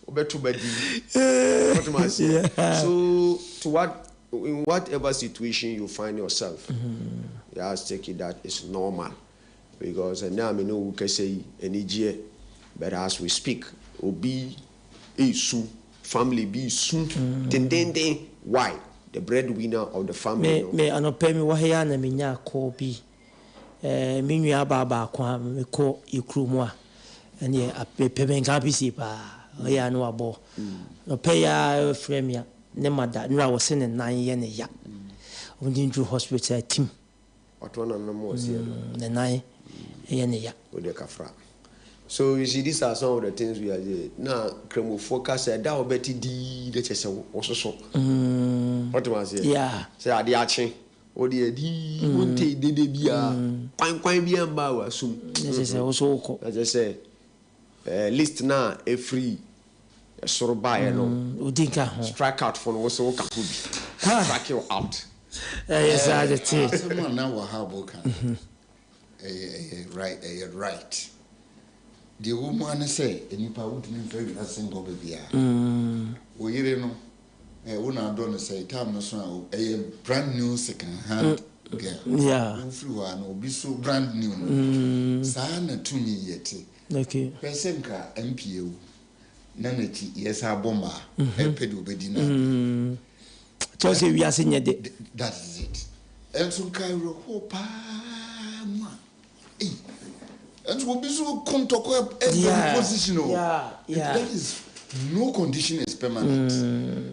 Obetu bedi. What am I saying? So in whatever situation you find yourself, you have to take it that it's normal. Because now I know we can say any year, but as we speak, obi soon, family be soon. Then why the breadwinner of the family? Me anope me wahya na menya ko bi. Me nua baba kwa me ko ikrumu a ene apebe nka bisi pa. Oya no abo. No pay ya frame ya ne mada nura wo se ne nan ye ne ya. Ondi ndu hospital team. Otwana no mo se ne nan So you see, these are some of the things we are doing. Now, Kremo focus that will be the chess also. What was it? Yeah. Say, I the action. Or the won't take the debia. Quite be a bow soon. This is also, as I say, list now a free. Sort of buy strike out for also strike you out. Yes, I did. Someone now will have right. The woman say, and you probably very a single baby. We know, when I don't say, time a brand new second hand girl. Yeah, will be so brand new. Sana to me yet. Okay, Pesenka MPASUASO. Naneti, yes, our bomber, and Pedro Bedina. Just we are saying that is it. And so Cairo, and will be so come to every position. Yeah. That is no condition is permanent.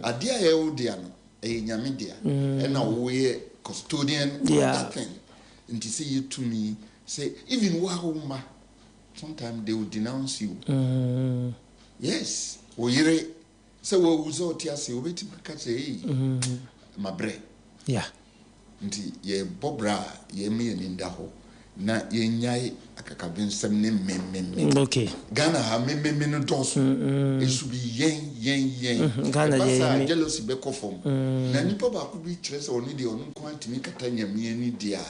A dear Eodiano, a Yamidia, and a way custodian, nothing. And to say it to me, say, even Wahuma, sometimes they will denounce you. Yes, we so we was out here, say, wait, my bread. Yeah. Nti ye bobra ye me ninda ho na ye nyai akakabensem ne memmemme. Okay. Ghana ha memmemme no doso. It should be yen. Ghana ye jealousy be kofom. Na nipa ba ku bi kire se oni de onu ko antimi kata nyame ani dia.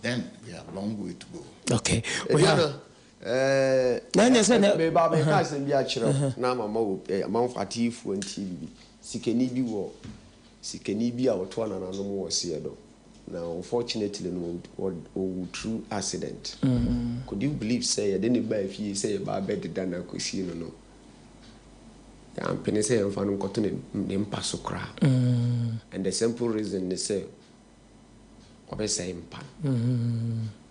Then we have a long way to go. Okay. We have me ba me ka se bi a kire na mama wo manfatifu nti sikeni bi wo sikeni bi a woto na nanom wo se do. Now unfortunately no through accident. Could you believe say didn't buy if you say ba bed dana kwesi no. Ya ampene say emfa no koto ne mpaso kra. And the simple reason they say obese mpa.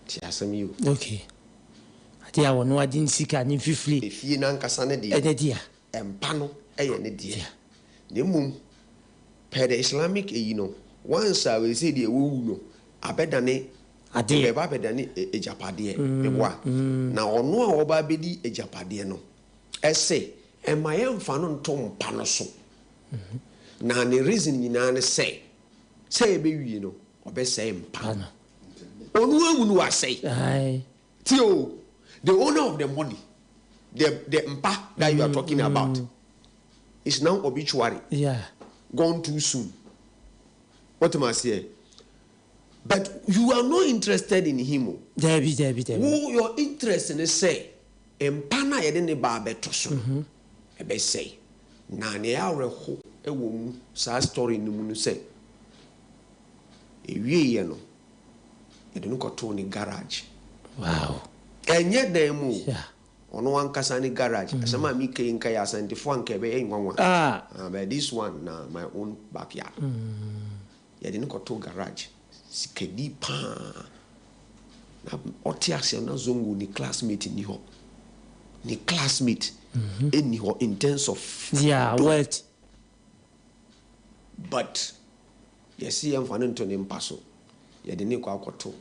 Ti asem you. Okay. Ati a wono adin sika ni fifli. Efie na nkasa ne de. Ene dia. Empa no eye ne de. Ne mum per the Islamic once I will say the no abedane ade be ba bedane ejapade eboa na ono a oba bedi ejapade no ese emaye mfa no ntom pa no so na ne reason nyina ne say be wie no obe say mpa no onu awunu wa say tio the owner of the money the mpa that you are talking about is now obituary gone too soon. What am I saying? But you are not interested in him. Debbie. Who your interest in say, Empana yedene ba betoso. Ebe say, na ne areho mu saa story no mu no sɛ ewie yɛ no yɛde no kɔtoo ne garage. Wow. Ɛnyɛ dan mu ɔno ankasa ne garage asɛm a meka yi nka yɛ asantefo anka ɛbɛyɛ nwanwa but this one na my own backyard. Yɛde no kɔtoo garage sikadi paa na ɔte aseɛ na zongo ne classmate ni hɔ ne classmate ɛni hɔ in terms of wealth. But yɛsi yɛmfa no nto ne mpa so yɛde ne kɔ akɔto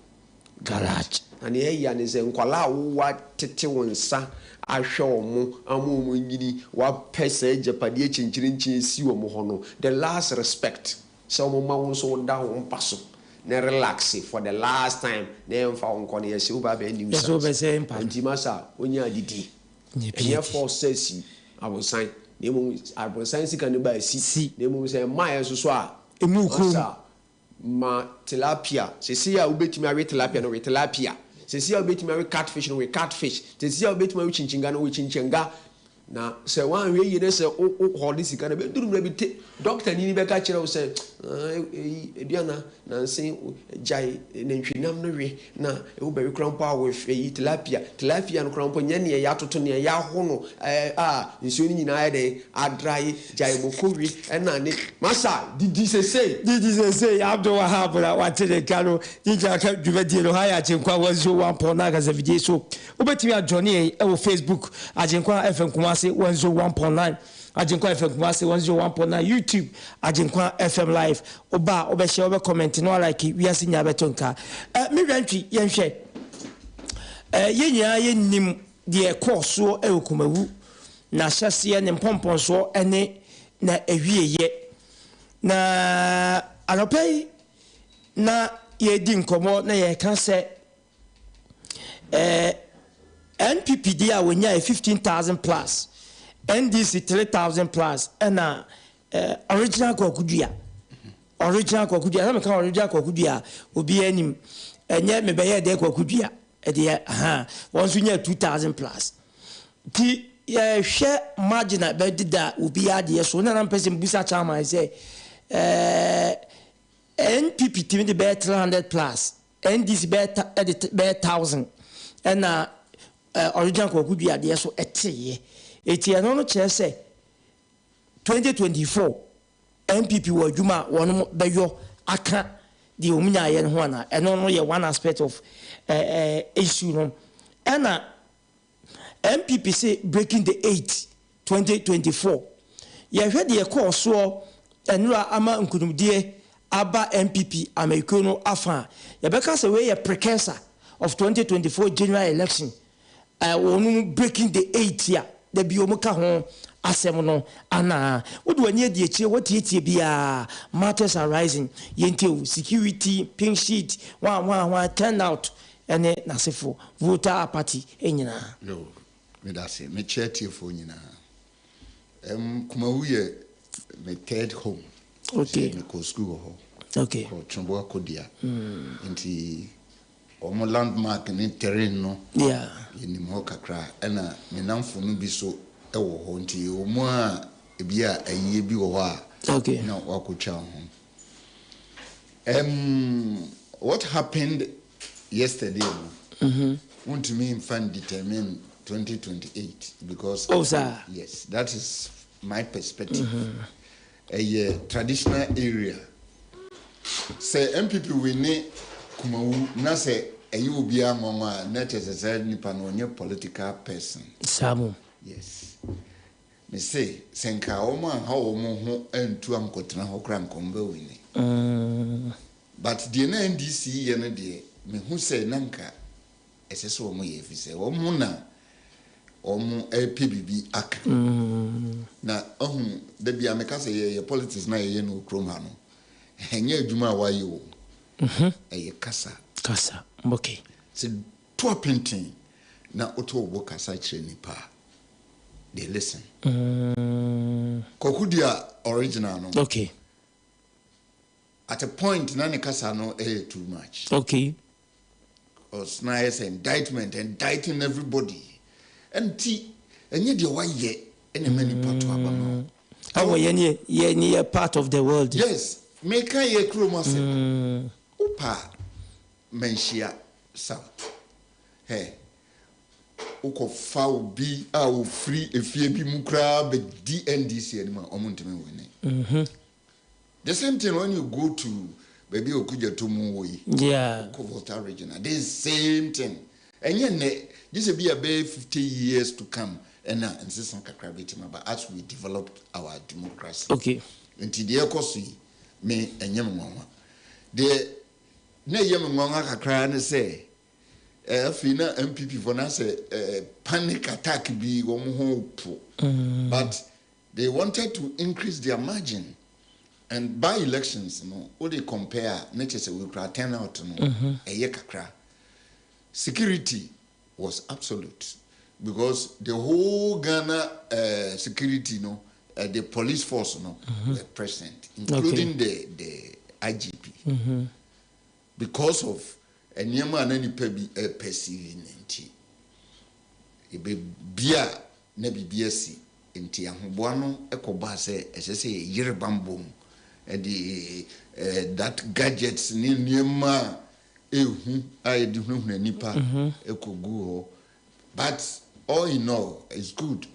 garage. And yɛyɛ ne sɛ nkwala a wowa tete wo nsa ahwɛ ɔmo ama ɔmo nyini wapɛ sɛ agyapadeɛ kyinkyirinkyin si wɔ mo hɔ no the last respect sɛ ɔmo ma wo nso woda wo mpa so na relax for the last time na yɛmfa wo nkɔ no yɛsɛ woba bɛɛ new nti masa wonya adidi ɛnyɛ force sɛ si abonsan na mmom abonsan sika no ba si na mmom sɛ ma yɛ so so a masa ma tilapia sisi a wobɛtumi awe tilapia no we tilapia sisi a wobɛtumi awe catfish no we catfish sisi a wobɛtumi awe chinchinga no we chinchinga na sɛ wan we yire sɛ o hɔde sika na bɛduru na bi te doctor ni bɛka kyerɛ wo sɛ eduana na nsen jai na ntwinam no we na wo bɛwe krampo a we tilapia no krampo nya ne ya toto ne ya ho no nsuo ni nyina yɛ de adrai jai mokowi ɛna ne masa didi sesei Abdul Wahab na wate de kano dija ka dwumadi no ha ya chenkwa wanzo 1.9 ka video so wobɛtumi adjone e wo Facebook ajenkwa FM Kumasi 101.9 Ajenkwa FM Kumasi 101.9 YouTube Ajenkwa FM Live oba obehye obe comment no like we are senior betonka me rantwi yenhwe yenya yenim de course so e Kumawu na hyase ne mpompon so ene na ewieye na anopei na yedi nkomo na ye kan se NPP dia wonya 15,000 plus NDC 3,000 plus and original kokudua na me kan original kokudua obi anim enye me beye de kokudua e de once nya 2,000 plus ti ye hwe marginal be dida obi ade so na person busa chama say NPP team the be 300 plus NDC be 1,000 and original kokudua de so eteye eti eno no kire se 2024 MPP wo adwuma wono beyo aka de omunya ye ho ana eno no ye one aspect of issue no ena MPP say breaking the 8 2024 ye hwe de course so enura ama nkunumdie aba MPP Americano afa ye beka say we ye precursor of 2024 general election wonu breaking the 8 year the biomuka ho asem no ana wodo ani adi echi wotie bia matters are rising yente security pink sheet one turn out ene nasefo voter party enyina no me da se me chetie fo nyina Kumawu ye me third home okay me ko school ho okay ko chombo akodia nti omo landmark ni terrain no yeni mo kakra ena me namfo no bi so ewo ho nti omo a ebi a aye bi wo ho a na wakocha ho what happened yesterday want to me in fan determine 2028 because yes that is my perspective a traditional area say MPP we need Kumawu na say ayu bia mama na chese nipa no onye political person samu yes me say senka o ma ha o mo ho antu ankotena ho kra nkomba wini but the NDC ye no de me hu say nanka eseso o mo ye fi say o mo na o mo PBB aka na ohun de bia me ka say ye politics na ye no kroma no enye adwuma wa ye o kasa okay se to painting na oto wo kasa kire nipa they listen kokudia original no okay at a point na ne kasa no too much okay because na is indicting everybody and enye de wa ye ene mani pato abama Oh, you're part of the world. Yes. Make a chromosome. Upa menshia south. Hey. Uko foul be our free if you be mukra be DNDC anymore omuntime wene. The same thing when you go to baby okuja to Muwe. Yeah. Volta regional. The same thing. And yet this will be about 50 years to come. And now insist on kakra but as we develop our democracy. Okay. Until the ekosi me enyamwa. The ne yamwa kakra ne say fina MPP for na say panic attack be but they wanted to increase their margin. And by elections, all they compare, nature say we can turn out a year kakra. Security was absolute because the whole Ghana security, the police force, were present, including the IGP, because of a nyama and any perceiving bia nebi BSc inti ahobano ekoba say say yire bambom the that gadgets ni nyama ehu ayedi hunhuna nipa ekogu ho, but all in all it's good.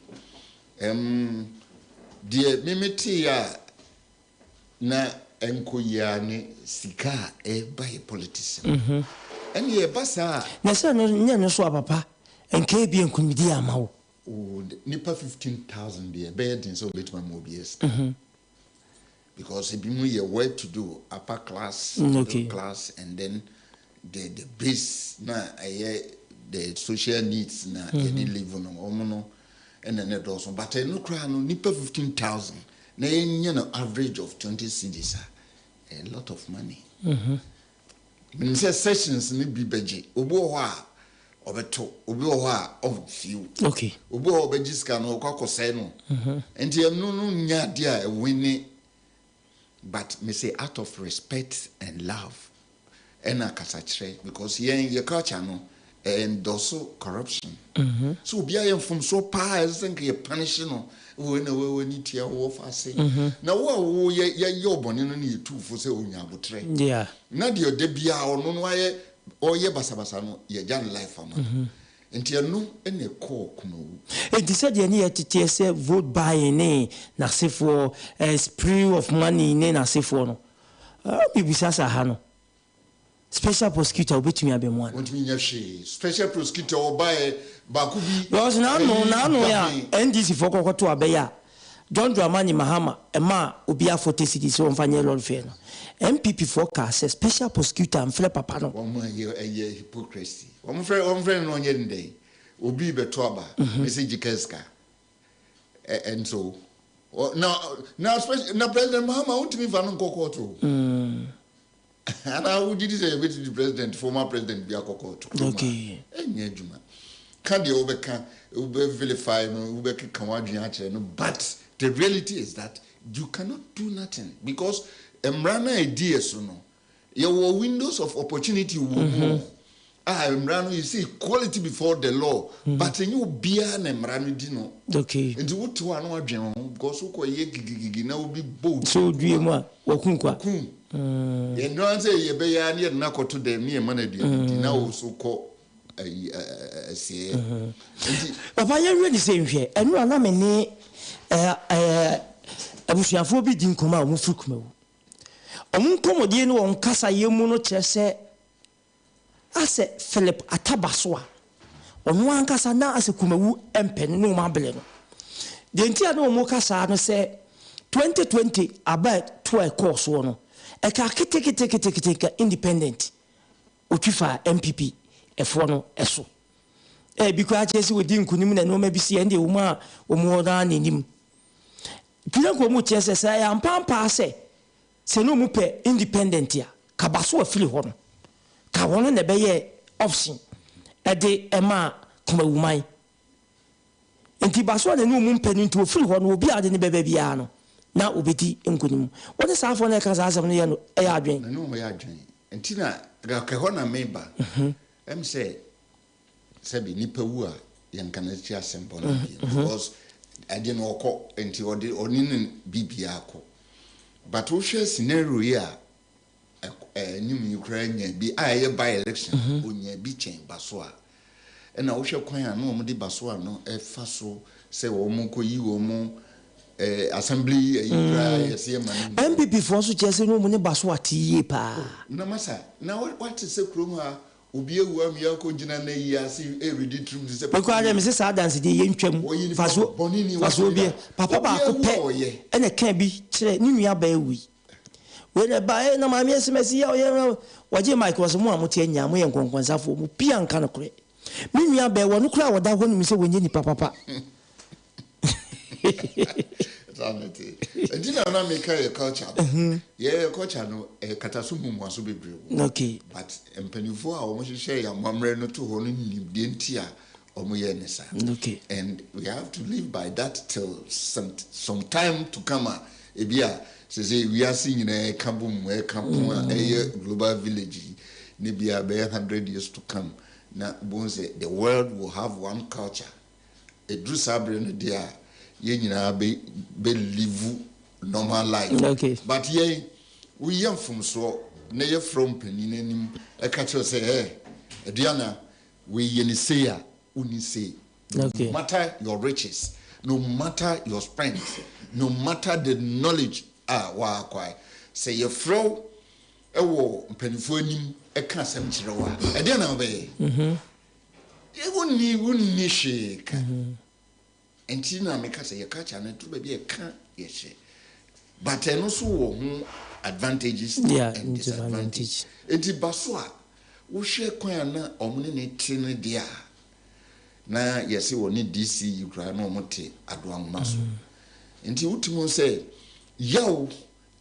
The mimiti ya na enkoya ne sika by politician and ye basa na say no nya so papa enka bi enkumidi amawo nipa 15,000 there bed so betuma mobies because it be more work to do upper class, middle class, and then the base na the social needs na any live on and then it also. But no cry no nipa 15,000 na no average of 20 cedis a lot of money. When say sessions ni bi beji obo ho a obeto obi ho a of few. Okay. Obo ho beji ska no kwakosai no. Enti em no nya dia e wini. But me say out of respect and love, and a kasachre because your culture no and also corruption. So be I from so far as think you punishing no when you tear off I say. Now what your bonny no need two for say on your tre. Yeah. Not your debia or no why or ye basabasano ye jan life for man. Until no any call Kumawu. It is said you to say vote by a na say for a spree of money in na say for no. Bibisasa hano. Special prosecutor bet me abe one. Want me she special prosecutor or by Bakubi. Because now no ya NDC for to abeya. John Dramani Mahama ema obia 40 cities so mfanye lord fair no. MPP forecast special prosecutor and Philip Papa no. One a hypocrisy. One friend on day. Obi betoaba message keska. And so now President Mahama want me vanon kokoto. And I would say the president, former president Biakokoto. Okay. Juma. Can the overcome vilify no but the reality is that you cannot do nothing because Emrana ideas no your windows of opportunity will Emrano you see equality before the law but you be an Emrano dino. Okay. And what to one because who gigi now will be bold. So dream wakunkwa. You don't say you be near Nako to the mere money now so called say. Papa, you really same here. And you are not many abusuafo bi din koma omu furu Kumawu. Omu komodie no on kasa yemu no kyerɛ ase Philip Atabaso a ɔno ankasa na ase Kumawu empɛ no ma bele no. De ntia no omu kasa no sɛ 2020 about 12 course no. Eka kete independent otwifa MPP efo no eso because achesi wodi nkunim na no ma bi sie ndi wo ma omo na nanim kila ko mu chese say ampampa se no mu pe independent ya kabaso afili ho no ka wono na beye option de ema Kumawu man enti baso na no mu mpani nti ofili ho no obi ade ne bebe bia no na obedi nkunim what is afọ na kasa asem no ye no e ya adwen no me ya adwen enti na ka ho na meba say be nipa wu a yan kana chi asem bon because I didn't walk into or in BBA. But we share scenario here. New Ukraine be I by election on your beach in Baswa. And I shall quite no more Baswa no a faso say Omoko you omo assembly MPP for so just no money Baswa tea pa. No massa. Now what is a cruma? Ubi wam yako jina na yasi ready to the because I am Mrs. Adams the yentwem faso faso bi papa ba ko pe and a can be chere ni nua ba ewi we na ba na ma mi SMS ya o waje mic was mo amote anya mo yen konkonsa mo pia nka no kure mi nua ba wo no kura wo da ho ni mi se wonye ni papa Sanity. And you know, I make a culture. Yeah, culture no katasumu mwaso bebre. Okay. But empenifo a omo share ya mamre no to ho no nimdentia omo ye nesa. Okay. And we have to live by that till some time to come. Ebia say we are seeing a kampum a global village. Nibia be 100 years to come. Na bonse the world will have one culture. A drew sabre no dia. Ye nyina be live normal life. Okay. But ye we young from so na ye from peninanim e ka cho say Diana we ye ni say a uni say. Okay. No matter your riches, no matter your strength, no matter the knowledge wa kwai say ye fro e wo mpanifo anim e ka asem kire wa. E Diana be. E wonni shake. And Tina make us a catch and to be a can, yes. But I also advantages and disadvantages. And the Baswa, we share Quana omni Trinidad. Na, yes, you will need DC, you cry no mote, ADUANABA. And the ultimate say, Yow,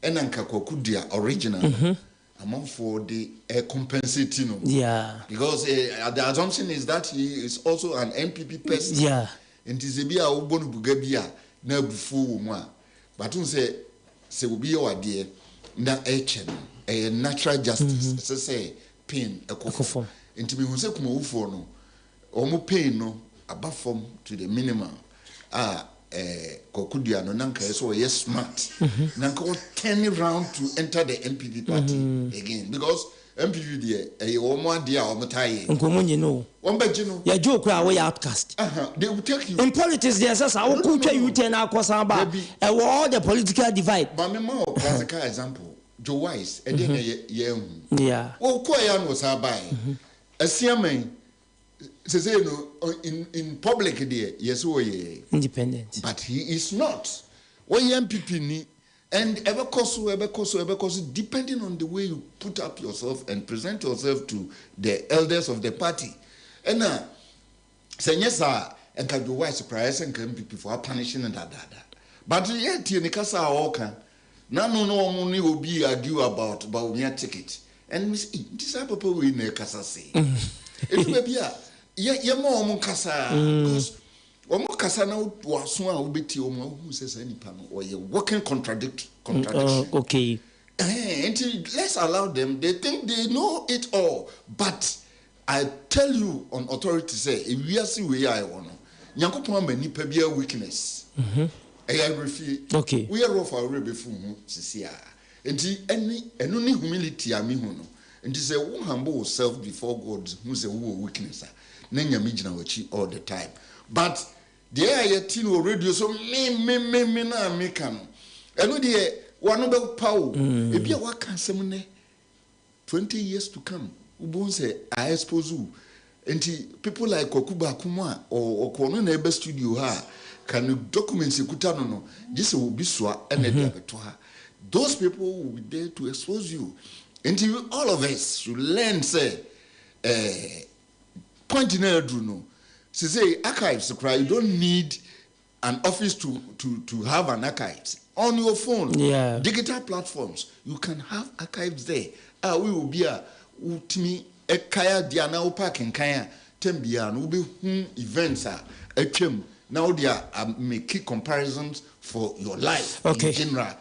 and Ankakokudia original. Among for the compensating. Yeah. Because the assumption is that he is also an NPP person. Yeah. And Tizebia Ubonu Bugabia, no before one. But you say, will be your idea, na a natural justice, say, pain, a coffin. And to me, who say, Kumawu for no, omo pain no, above form to the minimum. Kokudia no nanka so yes smart. Nanka turn around to enter the MPP party again because MPP there a woman there or tie. Nkomunye no. Ombejino. Ya joke ra we outcast. They will take you. In politics there says I will put you ten akosan ba. All the political divide. But me ma classical example. Joe Wise and then yeah. Oh ko ya no sa bai. Asiamen say no in public there yes we independent. But he is not. When MPP ni and ever cause depending on the way you put up yourself and present yourself to the elders of the party. And now, say yes, sir, and can do wise surprise and can be before punishing and that. But yet, you Nikasa Oka, no money will be argue about your ticket. And Miss E, this is people we ne Casa say. It may be a more Casa because. Omo kasana waso a obeti omo hu se any panel or you working contradiction. Okay. And let's allow them. They think they know it all, but I tell you on authority say if we are see we are one. Nyankopon ma nipa bia weakness. Okay. We are rough our before sisia. And enu ni humility a me hu no. And say who humble yourself before God who say who weakness. Na nyame gina wachi all the time. But there are teen radio so me na American. And no dear one about power. If you work can some 20 years to come. Ubon say I expose you. And people like Okuba Kuma or Kono Neighbor Studio ha can document Sekutano no. This will be swa and those people will be there to expose you. And all of us should learn say point in no. Say archives, you don't need an office to have an archives on your phone. Yeah. Digital platforms, you can have archives there. We will be a ultimi a kaya diana upak and kaya tembia and will be events are a chim. Now they are make comparisons for your life in general.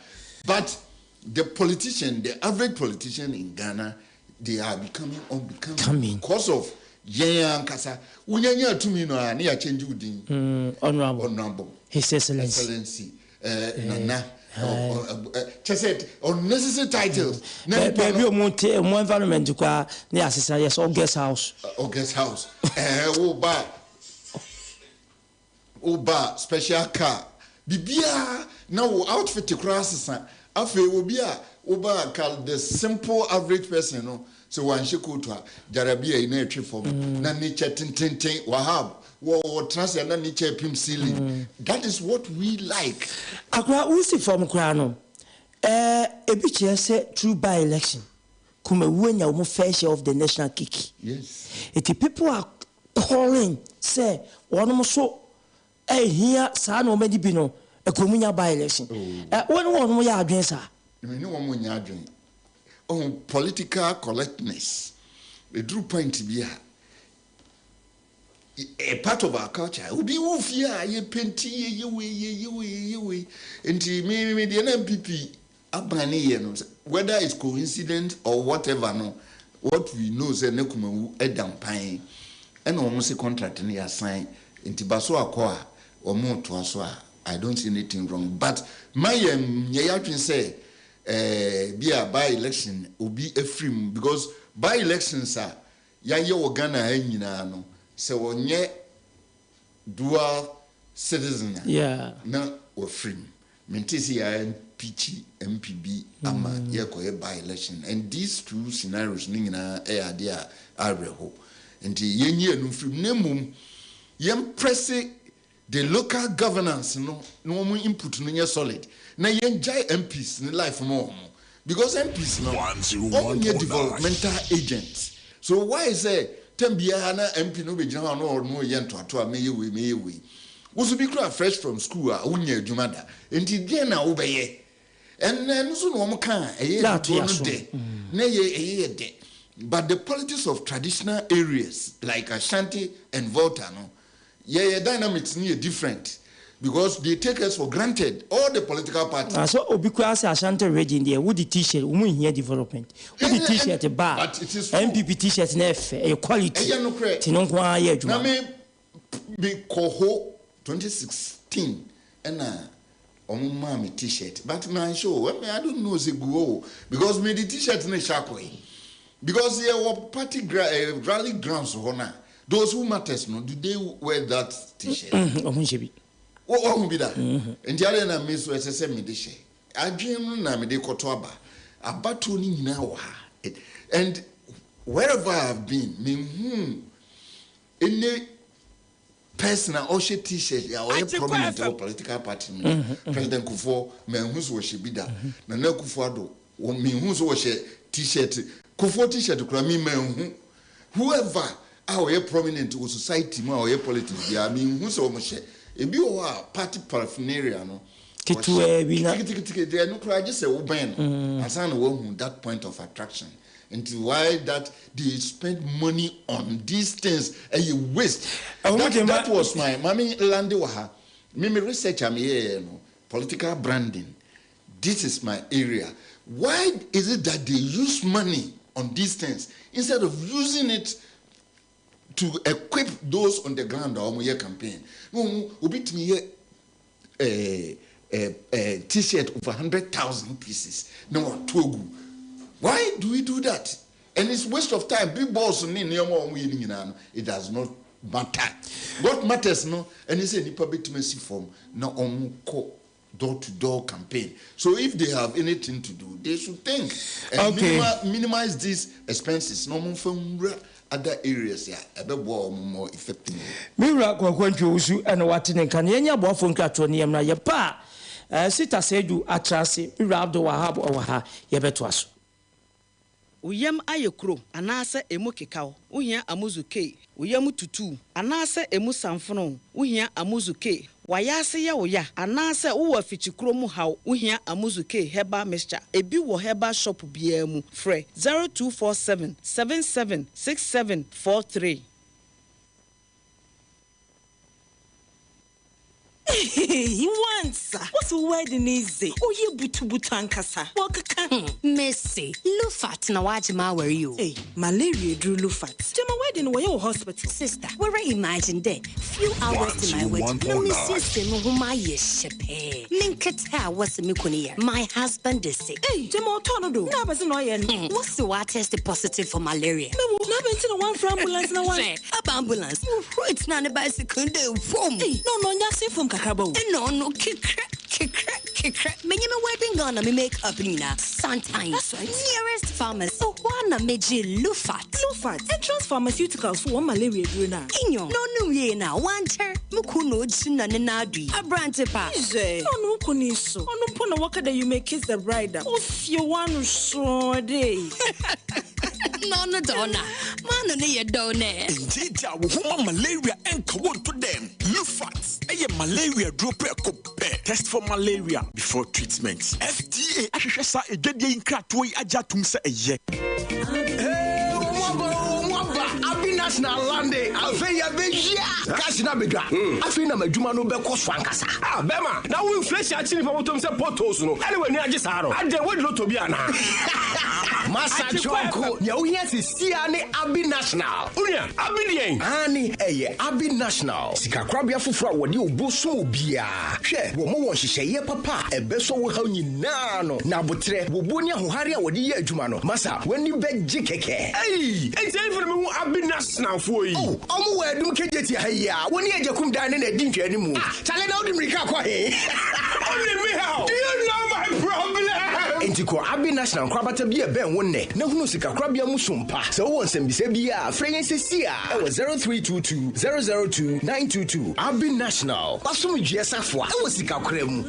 But the politician, the average politician in Ghana, they are becoming unbecoming because of yen kasa unyanya tumi no na ya change udin honorable his excellency nana said unnecessary titles baby mo environment kwa na assistant yes or guest house Oba special car bibia na wo outfit crosses afi obi a oba call the simple average person no so wan shekoto a jarabia ina etwe form na nature tintintin wahab wo trans na nature pim ceiling that is what we like akwa usi form kra no ebi che say true by election Kumawu nya wo fair share of the national cake. Yes it people are calling say one so here sa no medi bi no ekomunya by election one mo ya adwen sa me no mo nya adwen on political correctness a true point bi a part of our culture obi wo fia ye penti ye we enti me the NPP abane ye no whether it's coincident or whatever no what we know say na Kumawu edampan and almost contract in your sign enti baso akwa omo to aso I don't see anything wrong but my yeyatwen say be a by election obi efrim because by elections are yaye Ghana anyina no se wonye dual citizen na ofrim mentisi ya MPP ama yekoye by election and these two scenarios nyina ade a areho enti yenye enu frim nemum yem press the local governance no mo input no nye solid na yenjai MPs in life more because MPs no all developmental agents so why is Tembia na MP no be jina no yento ato a meyewe wo so bi kra fresh from school a unya adwumada enti die na wo beye en so no mo kan eye no de na ye de but the politics of traditional areas like Ashanti and Volta no dynamics are different because they take us for granted all the political parties. So because Ashanti region there would the t-shirt we here development. Would the t-shirt bar but it is MPP t-shirt na quality. Tino kwa ye juma. Na me be koho 2016 and omo me t-shirt but man show I don't know say go because me the t-shirt na shakoi because here were party rally grounds hona. Those who matters no do they wear that t-shirt? Oh be that. And the other na me so say me de share. Adwen na me de koto aba. Abato ni nyina wa. And wherever I've been, me any person or she t-shirt ya or prominent or political party President Kufuor me hu so she be that. Na Kufuor do me hu so she t-shirt. Kufuor t-shirt kura me hu. Whoever our prominent society or politics I mean who so much e bi o party paraphernalia no they no cry just say oben asan wo that point of attraction into why that they spend money on these things and you waste that was my mami lande wa me research am here no political branding this is my area why is it that they use money on these things instead of using it to equip those on the ground or your campaign? No, bit me a t-shirt of 100,000 pieces. No, Togu. Why do we do that? And it's waste of time. Big boss it does not matter. What matters no, and it's a nipa form no door-to-door campaign. So if they have anything to do, they should think and minimize these expenses. No more other areas more effective. Mira kwakwantu usu ana watene kan yenya boafo nkrato ne yemna ye pa sita sedu atrase Mira Abdul Wahab owaha ye beto aso uyam ayekro anase emu kekaw uhia amuzuke uyam tutu anase emu samfono uhia amuzuke wayase ye woya anase wo afichikro mu haw uhia amuzuke heba mixture ebi wo heba shop bia mu frɛ 0247 776743 He wants. What's the wedding is it? Oh, you butu Wakaka. Messi, Lufat na wajima were you? Hey, malaria drew Lufat. To my wedding, where your hospital. Sister, where I imagine that few hours to my wedding. No, Mrs. Whoma Yeshepe. Minkata was Mikunia. My husband is sick. Hey, Jamo Tonodo. Nabas no yen. What's the water tested positive for malaria? No, never one for ambulance. No one. Ambulance. It's not a bicycle. Foam. No, nothing from Kakabo. No, kick. Many wedding gonna me make up Nina. Sometimes nearest pharmacy. Oh, one meji Lufat. Entrance pharmaceuticals for one malaria bruna. Inyo. No, ye na one chair. Mukuno china nenadi. A brand pa. No, kuniso. No, puna waka that you may kiss the bride. If you want to show day. No, donna. Man, no, you don't. Indeed, I will malaria and come to them. Lufat. A malaria dropper test for malaria before treatment. FDA Ashesa a Gedi in Kratway Ajatum say a ye. Abi national lande afeya beja cash na bedwa afina madwuma no be koso ankasa bema na wo inflation achi ni pomotom se potos no anyway ni age saro ade we do to bia na masa choko ya wo hia se sia ne Abi national unia abi dien ani eye Abi national sika krabia foforo wo de oboso obia hwe wo mo won hyehyeye papa ebeso wo ha nyina no na botre wo boni ahohare a wo de ye adwuma no masa wani beji keke enti for me Abi national for you omo we dum kejeti haya woni ajakum dan na di ntwani mu chale na odi mrika kwa he only me how do you know my problem enti ko Abi national kwabata bi e ben wonne na hunu sika krabia mu sompa se wo nsembisa bi a freyense si a e wo 0322 002 922 Abi national pasum jiesafo a e wo sika kra mu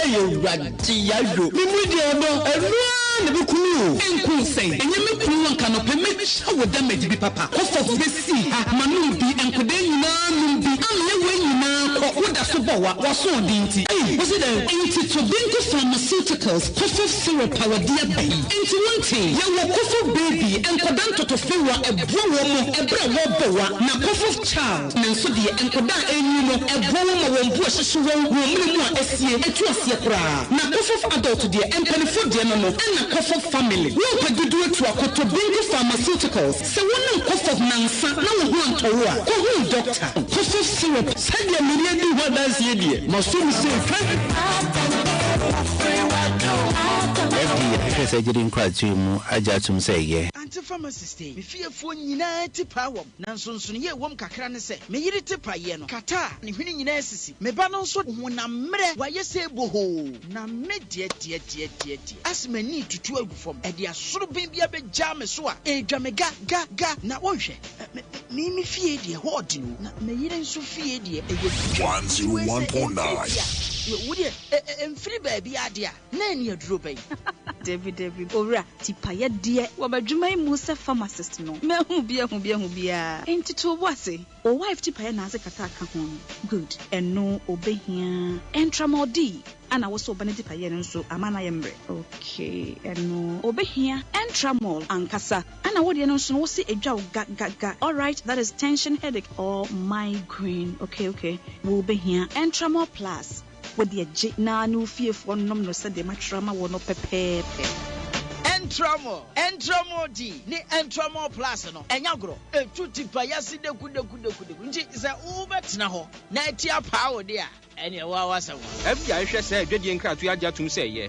Ayo radi yayo mimudi odo na be kunu enku sei enye me kunu anka no pe me shawo damage bi papa kofo be si ha manum bi enkode nyina num bi amye we nyina ko woda so bowa wo so dinti wo se den enti to bingo pharmaceuticals kofo syrup awadia bai enti wonte ye wo kofo baby enkodan toto fewa ebro wo mo ebra wo bowa na kofo child na so de enkodan enyu no ebro wo mo wo mbu hyehyɛ wo mu mu a esie etu asie kra na kofo adult de empanifo de no na kofo family wo padudu etu akoto bingo pharmaceuticals se wonam kofo nansa na wo ho antowo a ko hu doctor kofo syrup sadia miri di ho dansie die masum se FDA say getting quite to mu ajatum say ye anti-pharmacist me fiefo nyina ti power na nsonson ye wom kakra ne se me yiri ti paye no kata ne hwene nyina asisi me ba no nso ho na mre waye se boho na me die asmani tutu agufom e dia soro ben bia be ja me so a edwa me ga na wonhwe me fie die ho di no na me yiri nso fie die e ye 101.9 Would free baby idea? None your drew bay. David, Ora, Tipaya dear, Wabajumai Musa pharmacist no. Mehubia. Ain't it to wasi? O wife Tipaya Nazakataka home. Good, and no obey here. Entramor D. And I was so banity payen so amana yembre. Okay, and no obey here. Entramol and Casa. And I would know see a job ga. All right, that is tension, headache, or migraine. Okay. We'll be here. Entramol plus. With the na no fear for no said the matrama will not pepe. Entramo D, ne Entramo Plus no, Enyagro, a tutti payasi de kude, is a Uber Naho, Nightia power dear, and your was a FJ said, Gedian Crat, we are just to say, yeah.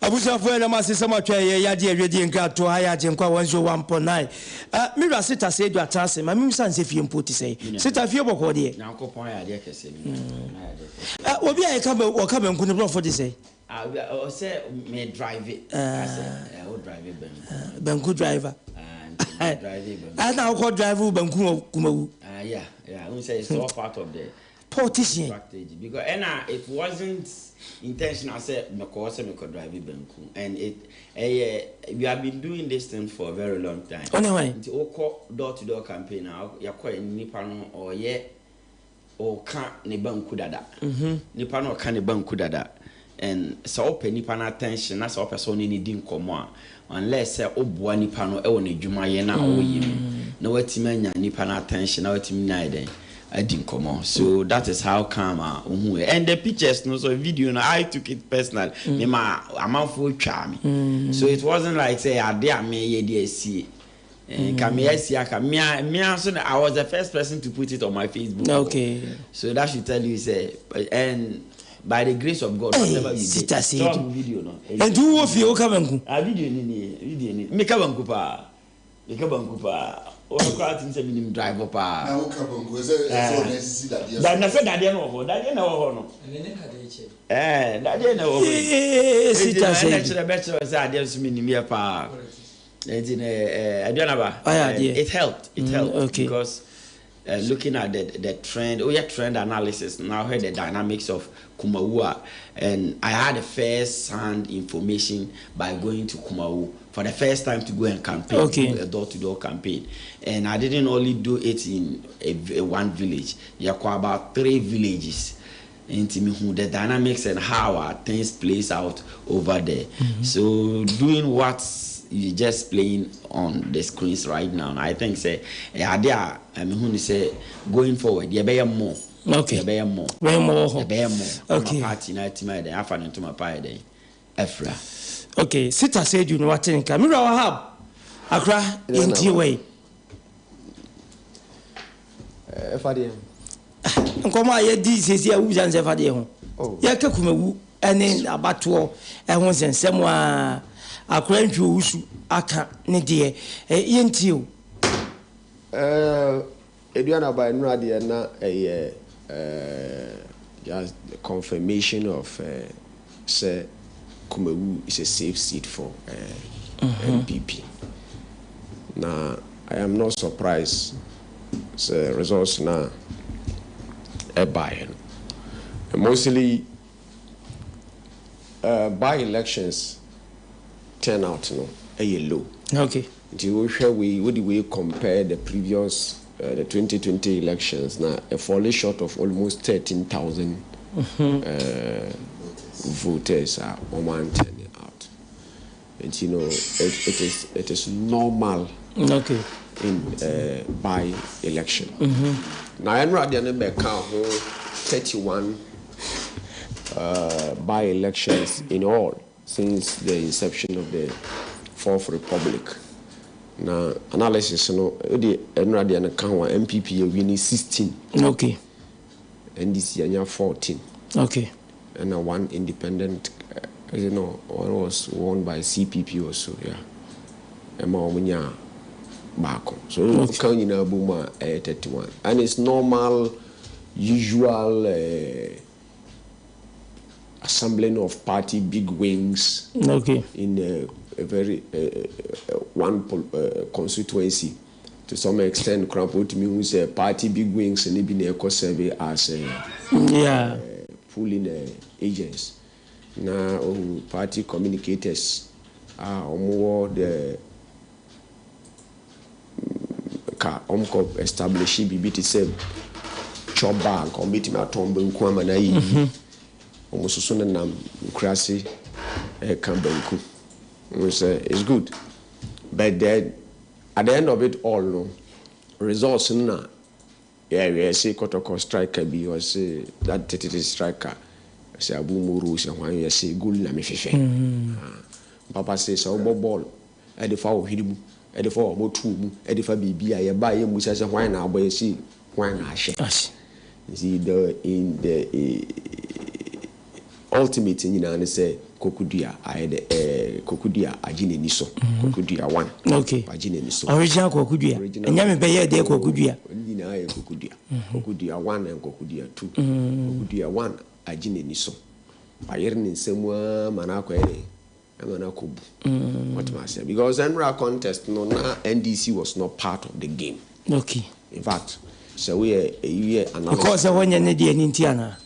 Abusa fuela masisa matwaye ya die redi nka to haya jenkwa 101.9 mira sita se do atase ma mimsa nse fie mpoti se sita fie boko de Nyankopon ya de kese mi obi aye ka o ka banku ne bro de se o se me drive it o drive it banku driver na ko drive banku Kumawu yeah we say it's all part of the politician strategy because it wasn't intentional. I said me drive banku and we have been doing this thing for a very long time. Anyway, it's all door-to-door campaign now. You call it Nipano or ye or can't ne banku dada. Nipano can't ne banku dada. and so open nipa na attention na so person ni di nkomo a unless say obua nipa no e wo ne dwuma ye na wo yi na watimi anya nipa na attention na watimi nya eden adi nkomo. So that is how come and the pictures no so video no I took it personal me ma amanfo twa me so it wasn't like say ade a me ye dey see I was the first person to put it on my Facebook. Okay. So that should tell you, say, and by the grace of God, whatever you did, video no. And who of you come a video ni make up pa. Make up pa. Or quite in some driver pa. Na ukabangu eze that na say that no. That no. That no. ADUANABA, it helped. Okay. Because looking at the trend, trend analysis, now I heard the dynamics of Kumawu, and I had the first-hand information by going to Kumawu for the first time to go and campaign, a door-to-door campaign, and I didn't only do it in one village. There were about 3 villages. Into the dynamics and how things plays out over there. So doing what you just playing on the screens right now, I think say say going forward there be more. Okay. There be more. Okay. Party night tonight I find into my pie day. Efra. Okay, Sita said you know what in Camera have Accra in way. Nkoma ye di sesi awu janse fa de ho ye ka Kumawu ene abato e ho sensem a akora ntwo usu aka ne de ye ntio ADUANABA enu ade na just the confirmation of say Kumawu is a safe seat for MPP. Now I am not surprised the results now by mostly by elections turn out low. Okay. We compare the previous the 2020 elections now falling short of almost 13,000 voters are turning out. And it is normal. Okay. In by election. Now I'm ready to count 31 by elections in all since the inception of the Fourth Republic. Now analysis the ready to count MPP winning 16. Okay. And this year 14. Okay. And one independent one was won by CPP also, yeah. So can you boom 31 and it's normal usual assembling of party big wings in a very one constituency to some extent put means party big wings and even eco survey as pooling agents now party communicators are more the establish BBT say chop bag or meeting at Tombo Kwamana almost soon and crassi Cambenku. It's good. But then at the end of it all, no results na we say Kotoko striker be or say that titty striker. Say Abu Muru say when you say goal na me fefe. Papa says so ball at the foul him. Edifo mo tu edifa bibia ye ba ye musa se hwan na aboye si hwan na ahye see the in the ultimate nyina ne say kokudua ayede kokudua agyineni so kokudua 1 okay agyineni so original kokudua enya me be ye de kokudua nyina aye kokudua kokudua 1 and kokudua 2 kokudua 1 agyineni so ayere ne nsemu mana akoyere because NRA contest NDC was not part of the game. Okay. In fact, so we are a year another. Because when you need Indiana.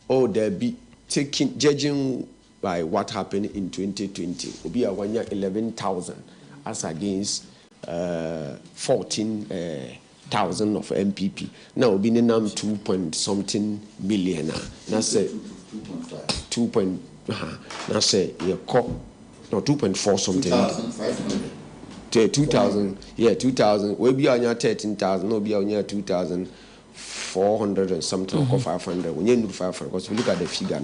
Oh, there be judging by what happened in 2020. Will be a 1 year 11,000 as against 14,000 of MPP. Now be in 2 point something million. That's 2.5. Now say you call no 2.4 something. 2,000, yeah, 2,000. We be on your 13,000, no be on your 2,400 and something, or 500. When you do 500, because we look at the figure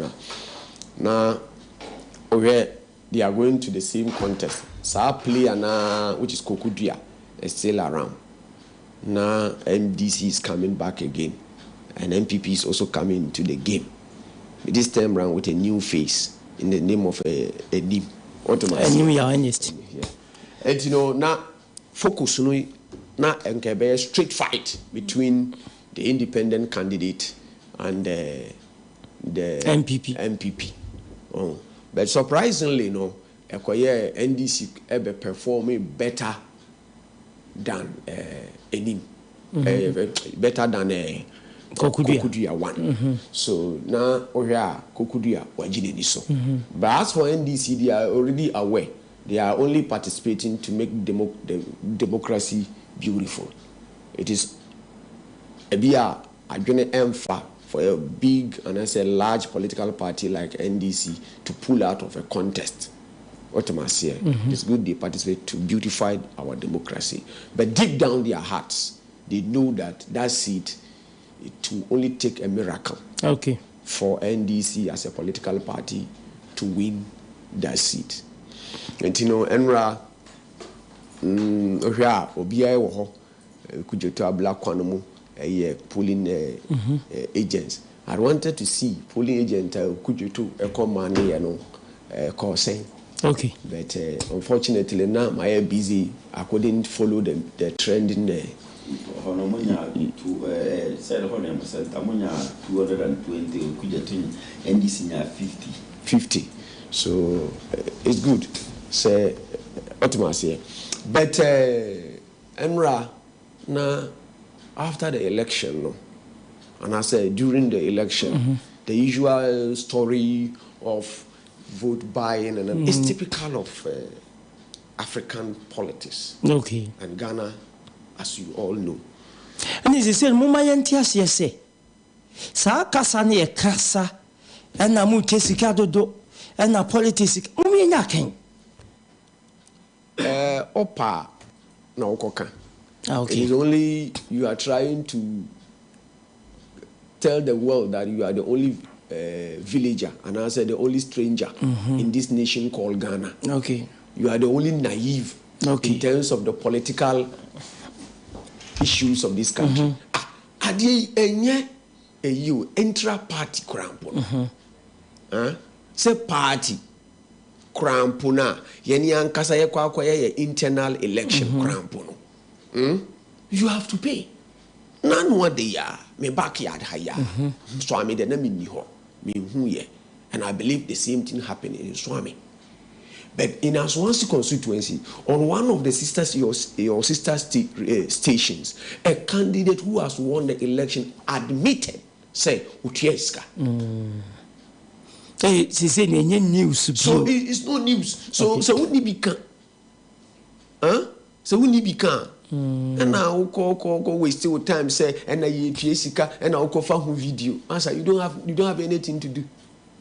now, they are going to the same contest. So player now, which is Kokudia, is still around. Now MDC is coming back again, and MPP is also coming into the game. This time around with a new face in the name of Anim. Anim, yeah, Ernest. And now focus now and a straight fight between the independent candidate and the MPP. Oh. But surprisingly, NDC ever performing better than Anim, better than Kokudia one. So now Kokudia wajini so. But as for NDC, they are already aware. They are only participating to make democracy beautiful. It is a AGYENIM for a big and I say large political party like NDC to pull out of a contest. It's good they participate to beautify our democracy. But deep down their hearts, they know that seat, it will only take a miracle for NDC as a political party to win that seat. And Enra Obia wo kujeto abla kwanomu polling agents. I wanted to see polling agent kujeto ekomani call saying. Okay. But unfortunately now I busy. I couldn't follow the trend in there. 50. So it's good. Say automacy. But Enra now after the election, and I say during the election, the usual story of vote buying and it's typical of African politics. Okay. And Ghana, as you all know. And as I said, Mumayantias, yes, Sa kasa ne kasa, and na mu kesika dodo, and na politics. Mumiyaken. Opa, no koka. Okay. It is only you are trying to tell the world that you are the only villager, and I said the only stranger in this nation called Ghana. Okay. You are the only naive in terms of the political issues of this country. You intra-party crampon. Say party crampona. Yeni ankasa ye kwa internal election crampon. You have to pay. None what they are. Me backyard higher. Swami the name in ho. Me who ye. And I believe the same thing happened in Swami. But in Aswansi constituency, on one of the your sister stations, a candidate who has won the election admitted, say, Utieska. It's news. So it's no news. So wouldn't be can? So wouldn't be can? And now go waste your time, say, and I Utieska, and I'll go for video. Answer, you don't have anything to do.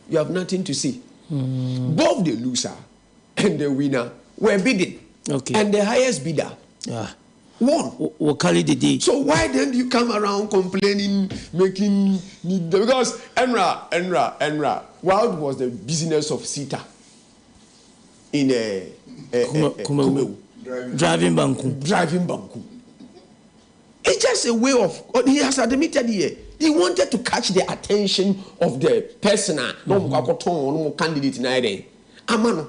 You have nothing to see. Both the loser and the winner were bidding. Okay. And the highest bidder won. Will carry the day. So why don't you come around complaining, making because Enra, what was the business of Sita in Kumawu? Driving Banku. It's just a way of, he has admitted here. He wanted to catch the attention of the person, no candidate, Amano.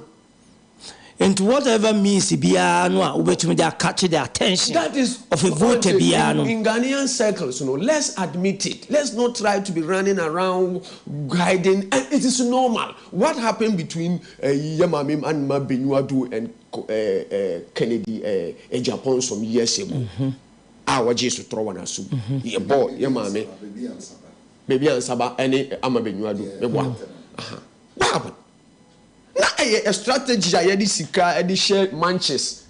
And to whatever means, Biano, catch the attention that is of a voter. In Ghanaian circles, let's admit it. Let's not try to be running around guiding. And it is normal. What happened between Yamamim and Mabenuadu and Kennedy, Japan some years ago? Our Jesus throw one as your boy, your mammy, baby and Saba, any Amabenuadu. What happened? A strategy I had this car and share Manchester,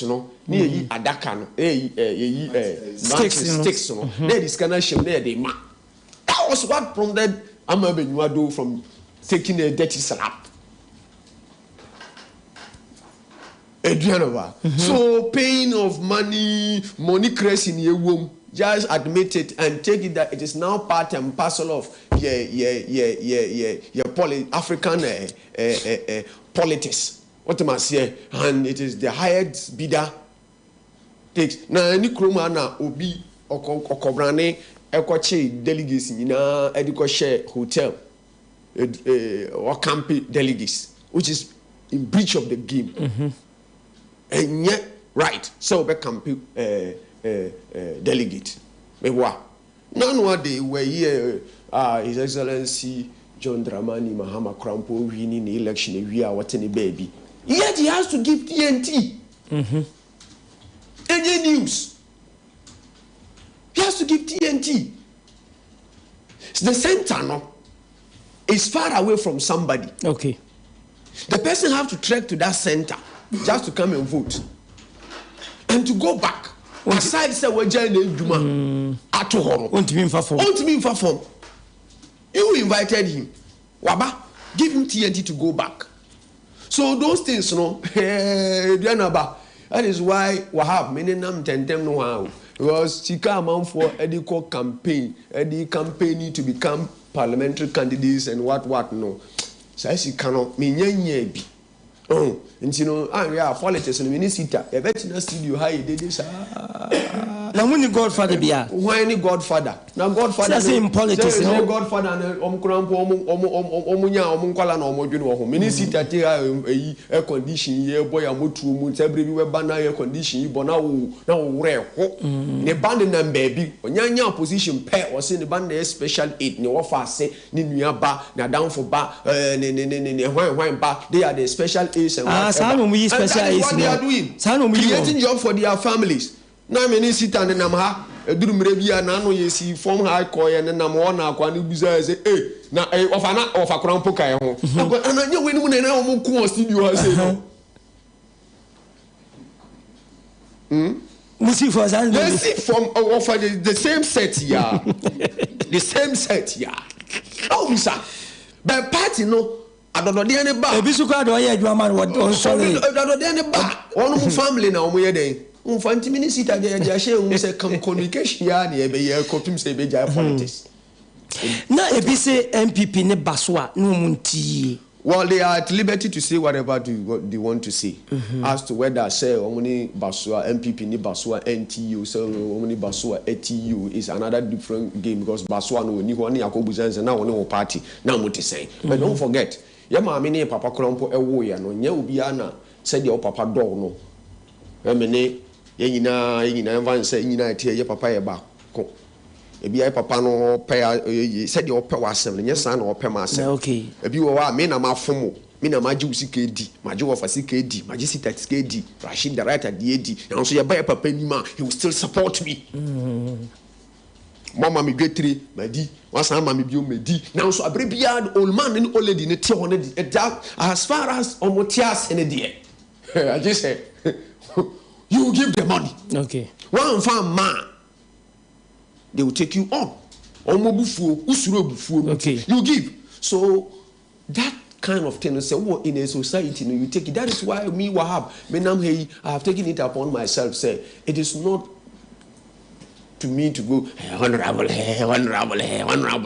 no, near Adakano, sticks, no, there is can I show there, that was what prompted Amabenuadu from taking a dirty slap. ADUANABA. So pain of money crazy in your womb. Just admit it and take it that it is now part and parcel of African politics. What am I saying? And it is the highest bidder takes. Now any kroma na obi okobrane ekoche delegates na ediko share hotel or camp delegates, which is in breach of the game. And yet, right, so be camp delegate. Mewa. Nowadays we here His Excellency John Dramani Mahama Krampo winning the election. We are watching baby. Yet he has to give TNT. Any news? He has to give TNT. The center no is far away from somebody. Okay. The person have to trek to that center just to come and vote. And to go back. Aside say we join the Juma at home. Want me in form. You invited him. Waba, give him TNT to go back. So those things, no, ADUANABA. That is why we have many nam tentem no how. Because Chika amount for Edico campaign to become parliamentary candidates and what no. So I see cannot mean be. Oh, and you know, politics and minister. A veteran studio high did this. Now, when you Godfather be why any Godfather? Now, Godfather. That's in politics. No Godfather and Omukwala no Omojuno. Minister air condition here, boy, Amutu, every banner air condition, but now rare. The band and baby, when your position pair was in the band special aid, no offer say, Ninuaba, now down for bar, wine bar, they are the special aids and what they are doing. Creating job for their families. Now many sit and then I'm do mrebia na no yesi form high coy and na mo na kwa ni buza say na of a crown poker ho na nya we ni na mo ko studio say no Musi for san let's see from offer the same set yeah the same set yeah oh sir but party no adodo de ne ba ebisu kwa do ye adwuma no sorry adodo de ne ba one family na omo ye den Unfanti minister they share say communication ya na ebe ye kopim say be jai politics. Na ebi say MPP ne baswa no munti. Well, they are at liberty to say whatever they want to say. As to whether say omni baswa MPP ni baswa NTU so omni baswa ATU is another different game because baswa no ni ho na yakobuzanze na woni party na mo te say. But don't forget, ya ma me ne papa krompo ewo ya no nya obi ana say the papa dog no. Emene yina van say yina tie ye papa ye ba ko ebi ai papa no pe said you pe wasem nye san no pe ma asem okay ebi wo wa me na ma fomo me na ma ji usika edi ma ji wo fasika edi ma ji sitatika edi Rashid the right at the edi na so ye ba papa ni ma he will still support me mama me getri madi wasan ma me bi o medi na so abre bia old man ni old lady ne tie ho ne di as far as omotias ene die I just say you give the money. Okay. One farm man, they will take you on. Okay. You give. So that kind of thing, say, well, in a society, you take it. That is why me, Wahab, I have taken it upon myself. Say, it is not to me to go honorable.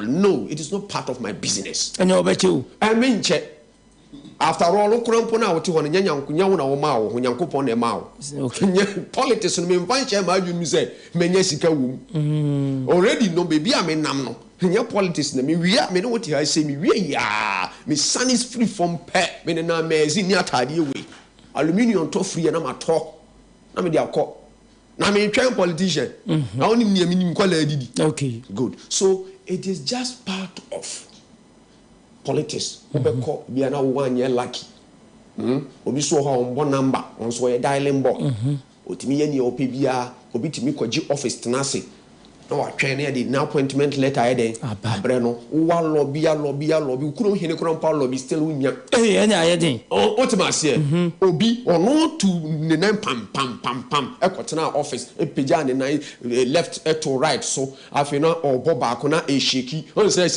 No, it is not part of my business. And how about you? I mean, check. After all, Okrampo now to one Yanyankuna or Mao, Yankupon a Mao. Politics and me find Chamaju say, Menyesika womb. Already no baby, I mean, no. In your politics, me, we are, me know what I say, me, my son is free from pet, me, and I'm in your tidy way. Aluminium to free and I'm a talk. I mean, they are caught. Now, I'm a trained politician. I only need a minimum quality. Okay, good. So it is just part of politics. Obeko be na 1 year lucky. Obi so ha on number on so dialing board. Otimi ye ni opebia obi timi kwaji office tenase No, I train the now appointment letter. Abreno, lobby. We couldn't hear the lobby still win ya. Oh, what am I saying? Obi or no to the pam. A quarter office, a pigeon and left to right. So I feel not or Bobacona a shaky. Or says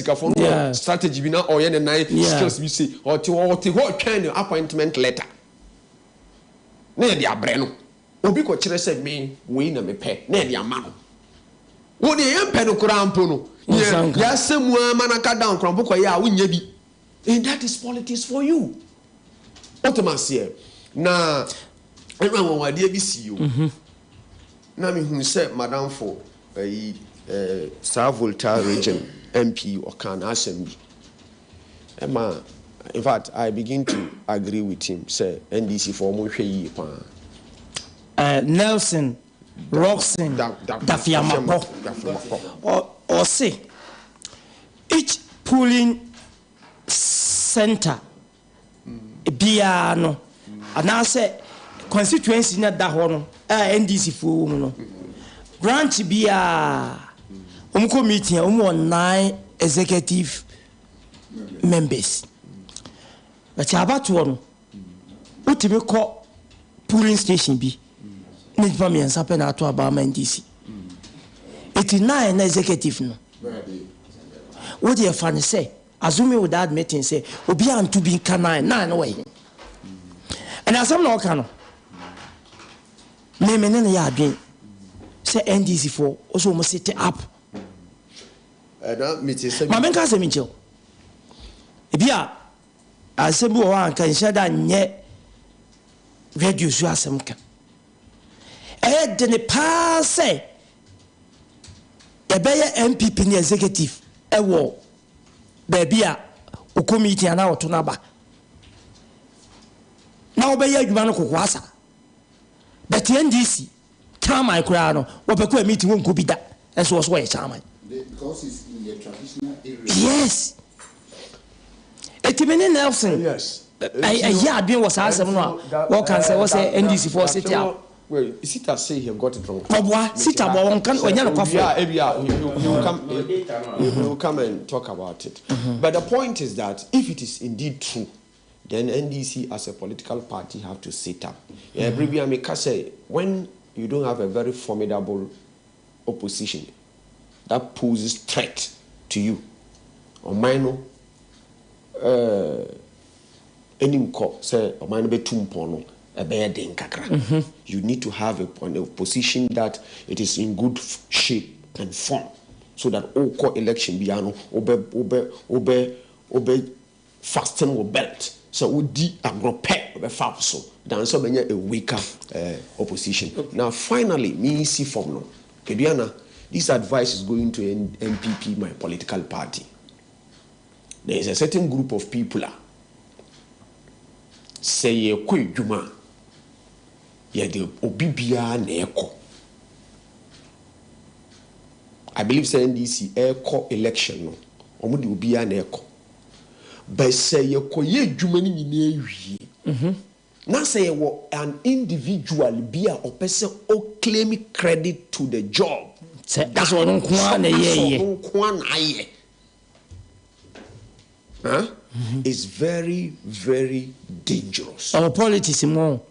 strategy be not or any night skills we see or to what kind of appointment letter. Near the Abreno. Obi ko chere say me we na me pe na dia ma no wo de yem pe no kura mpo no ya semu manaka down kron boko ya wunya bi and that is politics for you. What am I say na enwa wade bi si yo na me hu say madam for South Volta region MP or can assembly Emma. In fact, I begin to agree with him. Say NDC for mo hwe yi pa. Nelson Roxon Dafiamapo or say each polling center biano and I say constituency na da ho no NDC for no branch bia committee 9 executive members but abatoɔ no wotumi kɔ polling station bi ne nipa miɛnsa pɛ na ato aba ama NDC 89 na executive no wode yɛfa ne sɛ azumi with that meeting sɛ obi anto bi nka 9 no wɔyɛ ɛna asɛm na ɔka no meme ne yɛ adwen sɛ NDC foɔ ɔsɛ ɔmo set up ma menka asɛm nkyɛw ebi a asɛm bi wɔ hɔ anka nhyɛ da nyɛ radio so asɛm ka ɛyɛ de ne paa sɛ yɛbɛyɛ MPP ne executive ɛwɔ baabi a o committee ana wɔto no aba na wɔbɛyɛ adwuma no kɔkɔ asa but NDC chairman koraa no wɔbɛkɔ a meeting wɔnkɔ bi da ɛnso wɔ so wɔyɛ chairman because it's in the traditional area. Yes. Etimene Nelson. Yes. I adwin was asem no a what can say was NDC for city up. Well, is it say he got it wrong? Boboa, sit up one can onya no kwafo. He will come and talk about it. But the point is that if it is indeed true, then NDC as a political party have to sit up. When you don't have a very formidable opposition that poses threat to you, or minor Anim say or minor betumpono a bear den kakra. You need to have a position that it is in good shape and form, so that all core election biano obe fasten or belt. So we di agrope obe fapso. Then so many a weaker opposition. Now finally, me see from no. Keduana, this advice is going to NPP, my political party. There is a certain group of people say ye kwe juma ye de obibia na eko. I believe say NDC eko election no omo de obia na eko. But say ye koye juma ni nyina ewie. Na say wo an individual bia or person o claim credit to the job. That's what nko na ye. Huh? It's very, very dangerous. Our politics more.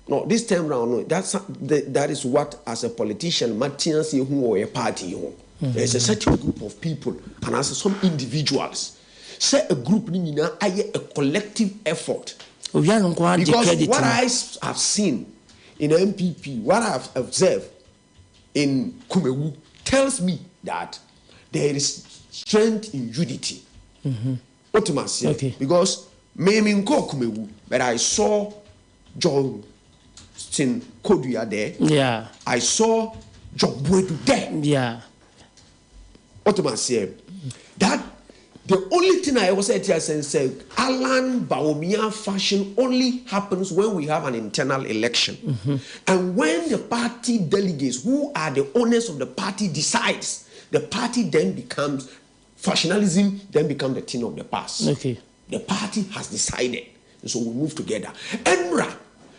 No, this time round, no. That is what, as a politician, Martinez who or a party, there's a certain group of people, and as some individuals, say a group, a collective effort. Because what I have seen in MPP, what I have observed in Kumawu, tells me that there is strength in unity. Okay. Because maybe Kumawu, but I saw John Koduya there. Yeah. I saw John Bwedu there. Yeah. That the only thing I was at here said Alan Baumia fashion only happens when we have an internal election. And when the party delegates, who are the owners of the party, decides, the party then becomes factionalism, then become the thing of the past. Okay. The party has decided, and so we move together. Emra,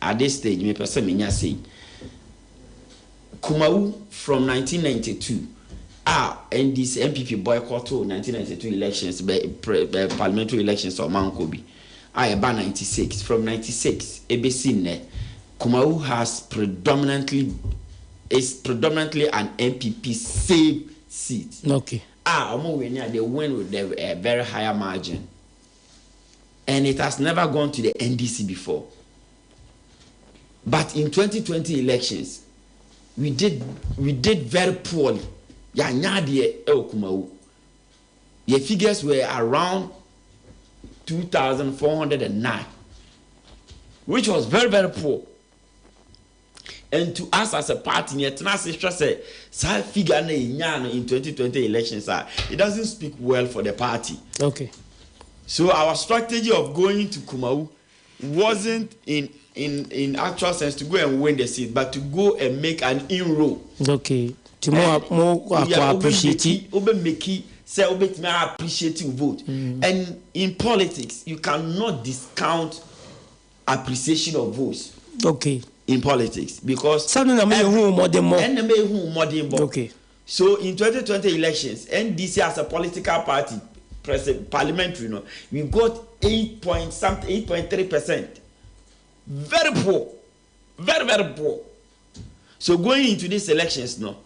at this stage, me person me say Kumawu from 1992. And this MPP boycott 1992 elections, parliamentary elections or Mankobi. About 96. From 96, Ebesine, Kumawu is predominantly an MPP save seat. Okay. They win with a very higher margin. And it has never gone to the NDC before. But in 2020 elections, we did very poorly. Your figures were around 2,409, which was very, very poor. And to us as a party, in 2020 elections, it doesn't speak well for the party. Okay. So our strategy of going to Kumawu wasn't in actual sense to go and win the seat, but to go and make an inroad. Okay. To more appreciate it. Say appreciate you vote. And in politics, you cannot discount appreciation of votes. Okay. In politics, because okay. So in 2020 elections, NDC as a political party, parliamentary, we got 8.3%. Very poor, very, very poor. So going into these elections now,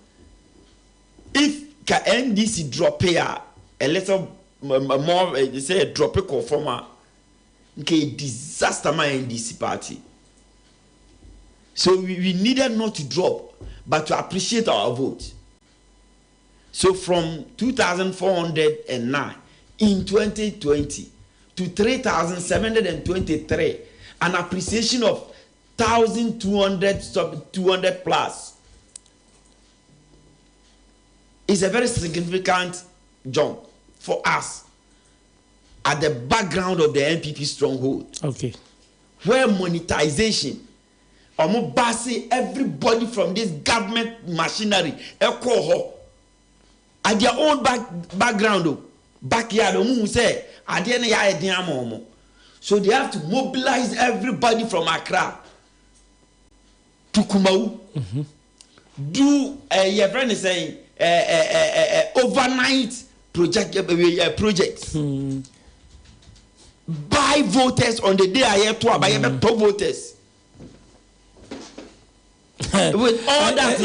if NDC drop here a little more, say a drop it former, okay, disaster my NDC party. So we needed not to drop, but to appreciate our vote. So from 2,409 in 2020 to 3,723, an appreciation of 1,200 plus is a very significant jump for us at the background of the NPP stronghold. Okay. Where monetization, everybody from this government machinery at their own background, backyard, so they have to mobilize everybody from Accra to Kumawu. Do your friend is saying overnight projects. Buy voters on the day I have to buy top voters. With all that,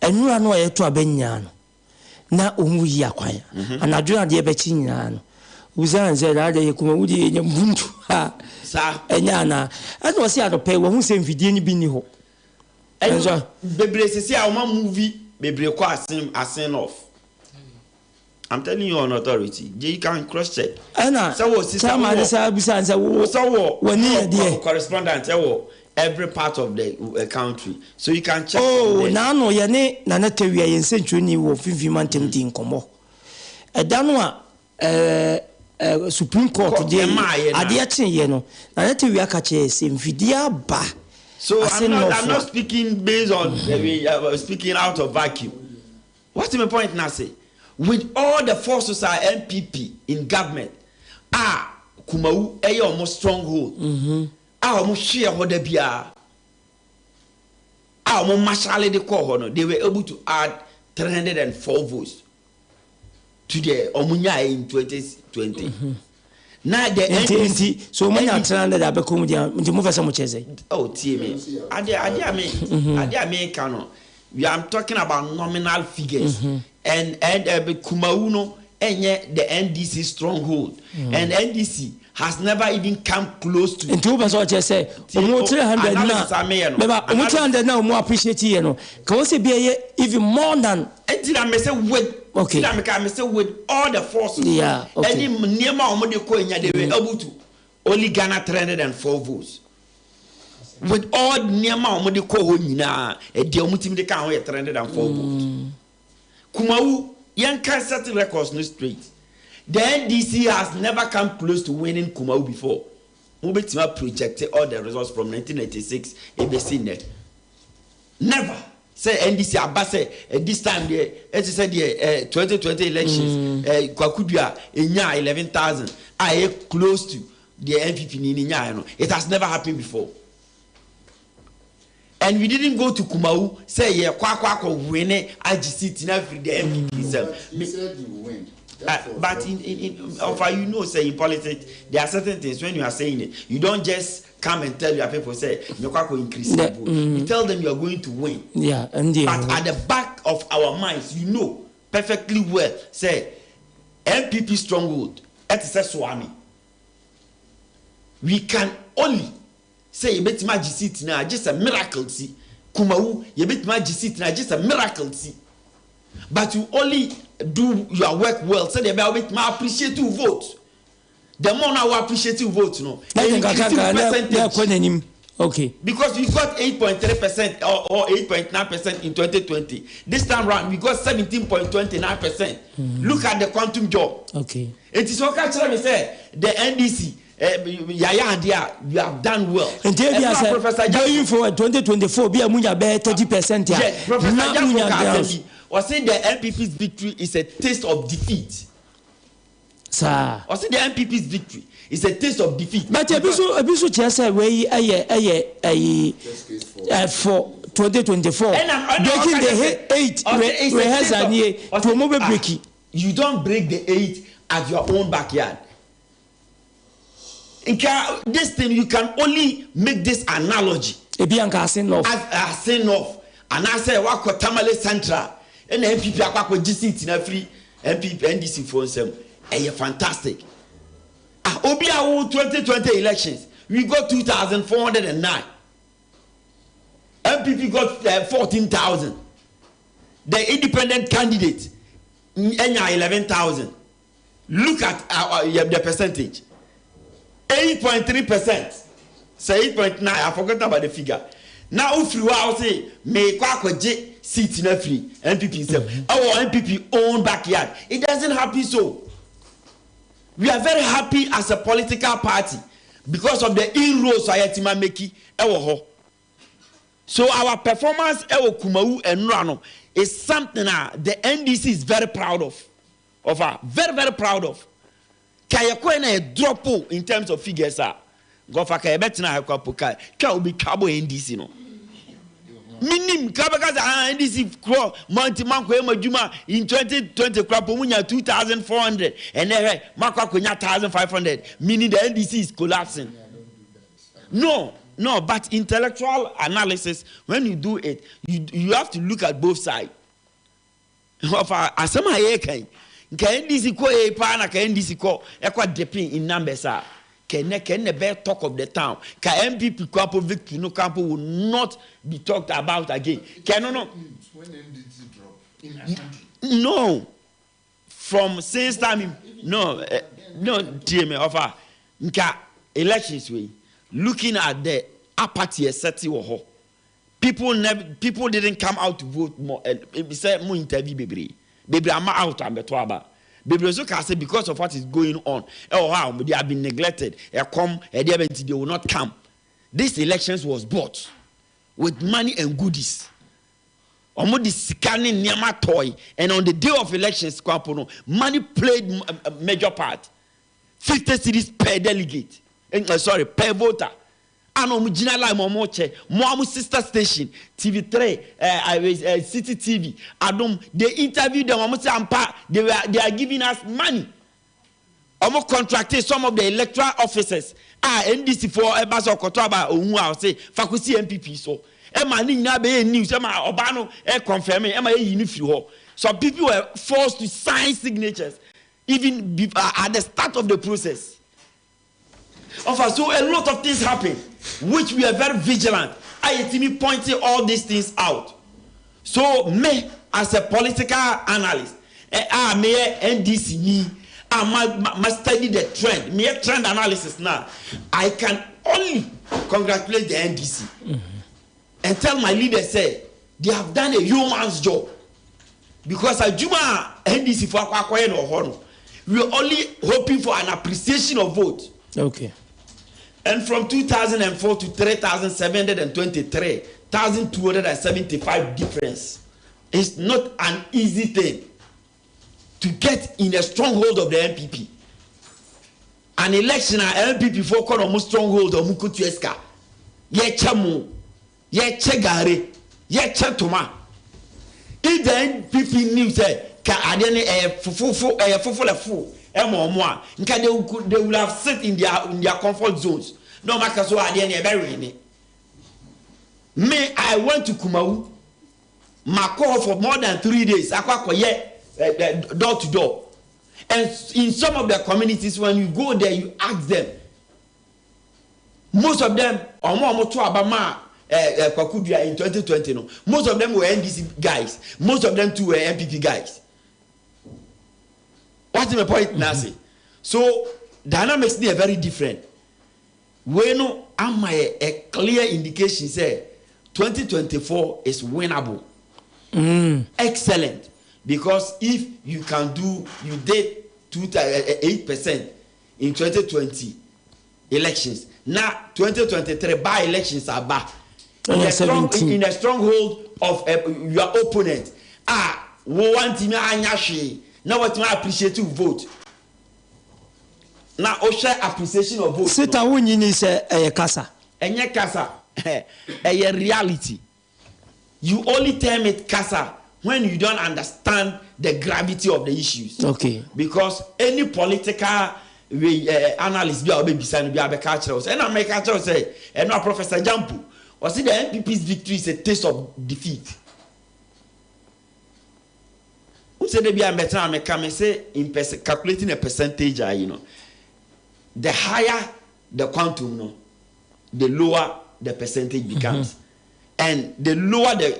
enura no ye to abenya no na omu yi akwan anadwo ade be chi nyina no uzan ze da ye kuma wudi ye mbuntu ha sa enya na eno se adope wo hu se mfidie ni bi ni ho enzo bebre sisi a ma movie bebre ko asin off. I'm telling you on authority. You can cross check. Ana so sama de sa bisa nse wo wani de correspondent every part of the country, so you can check. Oh, now no, ye ne na na tewia ye nsenchoni wo fifiman temti nkomo. Edano a Supreme Court de ade a chen ye no na na tewia ka che se mfidia ba. So I'm not speaking based on speaking out of vacuum. What's my point now? Say with all the forces are MPP in government, Kumawu almost stronghold. They were able to add 304 votes to the Omunya in 2020. Now the NPP, so many are 300 oh, we are talking about nominal figures, and Kumawu and the NDC stronghold, and NDC has never even come close to. Into what you say, 300 now. But 300 now more appreciate you know. Can we say be even more than? Okay. I say with all the forces. Yeah. Okay. Any near they were able to only garner 304 votes. With all near Mamodiko, a deomutim de can 304 votes. Kumawu, young can set records no straight. The NDC has never come close to winning Kumawu before. Ubetima projected all the results from 1996 ABC net. Never. say NDC abase this time there it said the 2020 elections kwakudua enya 11,000 are close to the NPP ni nya no. It has never happened before. And we didn't go to Kumawu say yeah kwa win AGC na free the MPP self. You said you win. But in say in politics there are certain things when you are saying it you don't just come and tell your people say you increase the vote. You tell them you are going to win. Yeah, but at the back of our minds you know perfectly well say MPP stronghold et Swami. We can only say you bet magic now just a miracle see. Kumawu you bet magic now just a miracle see. But you only do your work well. So they will appreciate you vote. The more now appreciate you vote, no. Okay. Because we got 8.3% or 8.9% in 2020. This time round we got 17.29%. Look at the quantum job. Okay. It is okay to say the NDC. You have done well. And Professor going forward 2024 be a 30%. Yes, Professor was saying the MPP's victory is a taste of defeat. Sir. Was saying the MPP's victory is a taste of defeat. But ebisu chese we for 2024 breaking the 8 we has an year to move breaking. You don't break the 8 at your own backyard. This thing you can only make this analogy. As sin off. And I say wako Tamale Central. And MPP akwako GC na free MPP NDC for them. Fantastic. Obia 2020 elections, we got 2,409. MPP got 14,000. The independent candidate, 11,000. Look at the percentage. 8.3%. Say 8.9. I forgot about the figure. Now, if you are say, may kwakwaje seat in a free MPP self, our MPP own backyard. It doesn't happen so. We are very happy as a political party because of the inroads Ayatima Meki Ewoho. So our performance Ewo Kumawu and Rano is something the NDC is very proud of. Very, very proud of. Kayakwana a drop in terms of figures. Go for Kayabetina Hakopuka, Kaubi Cabo NDC no. Minim Kabakaza NDC Crow Monty Manko Juma in 2020 Krapumunya 2,400 and then Makakunya 1,500, meaning the NDC is collapsing. No, but intellectual analysis, when you do it, you have to look at both sides. Asama Yekai, NDC ko a pana, NDC ko equa dipping in numbers. Can the bear talk of the town? Can MPP Campo victory no Campo will not be talked about again? Can no? When NDC drop? No. From since time, no, TM offer. Nka elections way. Looking at the apathy setting or people didn't come out to vote more. It said more interview baby. I'm out and betwaba. Because of what is going on, they have been neglected. They will not come. This elections was bought with money and goodies. Almost scanning Nyama toy, and on the day of elections, money played a major part. 50 cedis per delegate. Per voter. And General Momoche, Moamu sister station, TV3, City TV, Adum, they interviewed them. They are giving us money. Almost contracted some of the electoral officers. NDC for Ebaso Kotaba, or say, Fakusi MPP. So, Emma Nina be news, Emma Obano, confirming, Emma Unifu. So people were forced to sign signatures, even at the start of the process. So a lot of things happen, which we are very vigilant. I pointing all these things out. So me, as a political analyst, me NDC me, I must study the trend. Me trend analysis now. I can only congratulate the NDC and tell my leaders say they have done a human's job. Because Juma NDC for Akwakoye no Hono, we are only hoping for an appreciation of vote. Okay. And from 2004 to 3,723, 1,275 difference. It's not an easy thing to get in a stronghold of the MPP. An election at MPP for almost stronghold of Mukutueska. Ye chamu, ye chegare, ye chatuma. If the NPP knew that Adene fufu they will have sit in their comfort zones. No matter so Adene bury. Me, I went to Kumawu. My call for more than 3 days. I door to door. And in some of the communities, when you go there, you ask them. Most of them, or more to Abama, in 2020, no. Most of them were NDC guys. Most of them too were MPP guys. What's my point, Nancy? So dynamics are very different. We know am a clear indication say 2024 is winnable. Excellent. Because if you can do, you did 8% in 2020 elections. Now 2023 by-elections are back. In a stronghold of your opponent. We want to now what I appreciate to vote. Now share appreciation of vote. Sita wunyini se kasa. Enye kasa. A reality. You only term it kasa when you don't understand the gravity of the issues. Okay. Because any political analyst be beside be a culture. And I make culture say, and now Professor Jampu, or see the NPP's victory is a taste of defeat. Who said they be a better? I can say in calculating a percentage, the higher the quantum, the lower the percentage becomes. And the lower the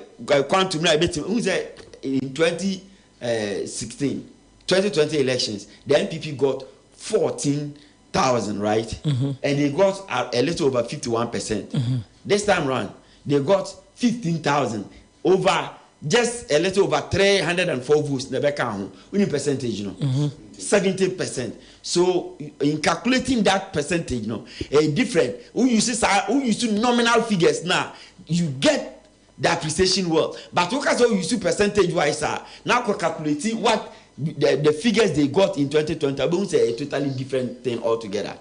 quantum, who said in 2016, 2020 elections, the NPP got 14,000, right? And they got a little over 51%. This time around, they got 15,000 over just a little over 304 votes. Never count. Winning percentage, 70%. So in calculating that percentage, a different. Who you see nominal figures now, you get the appreciation well. But look at how you see percentage wise. Now calculating what the figures they got in 2020, I won't say a totally different thing altogether.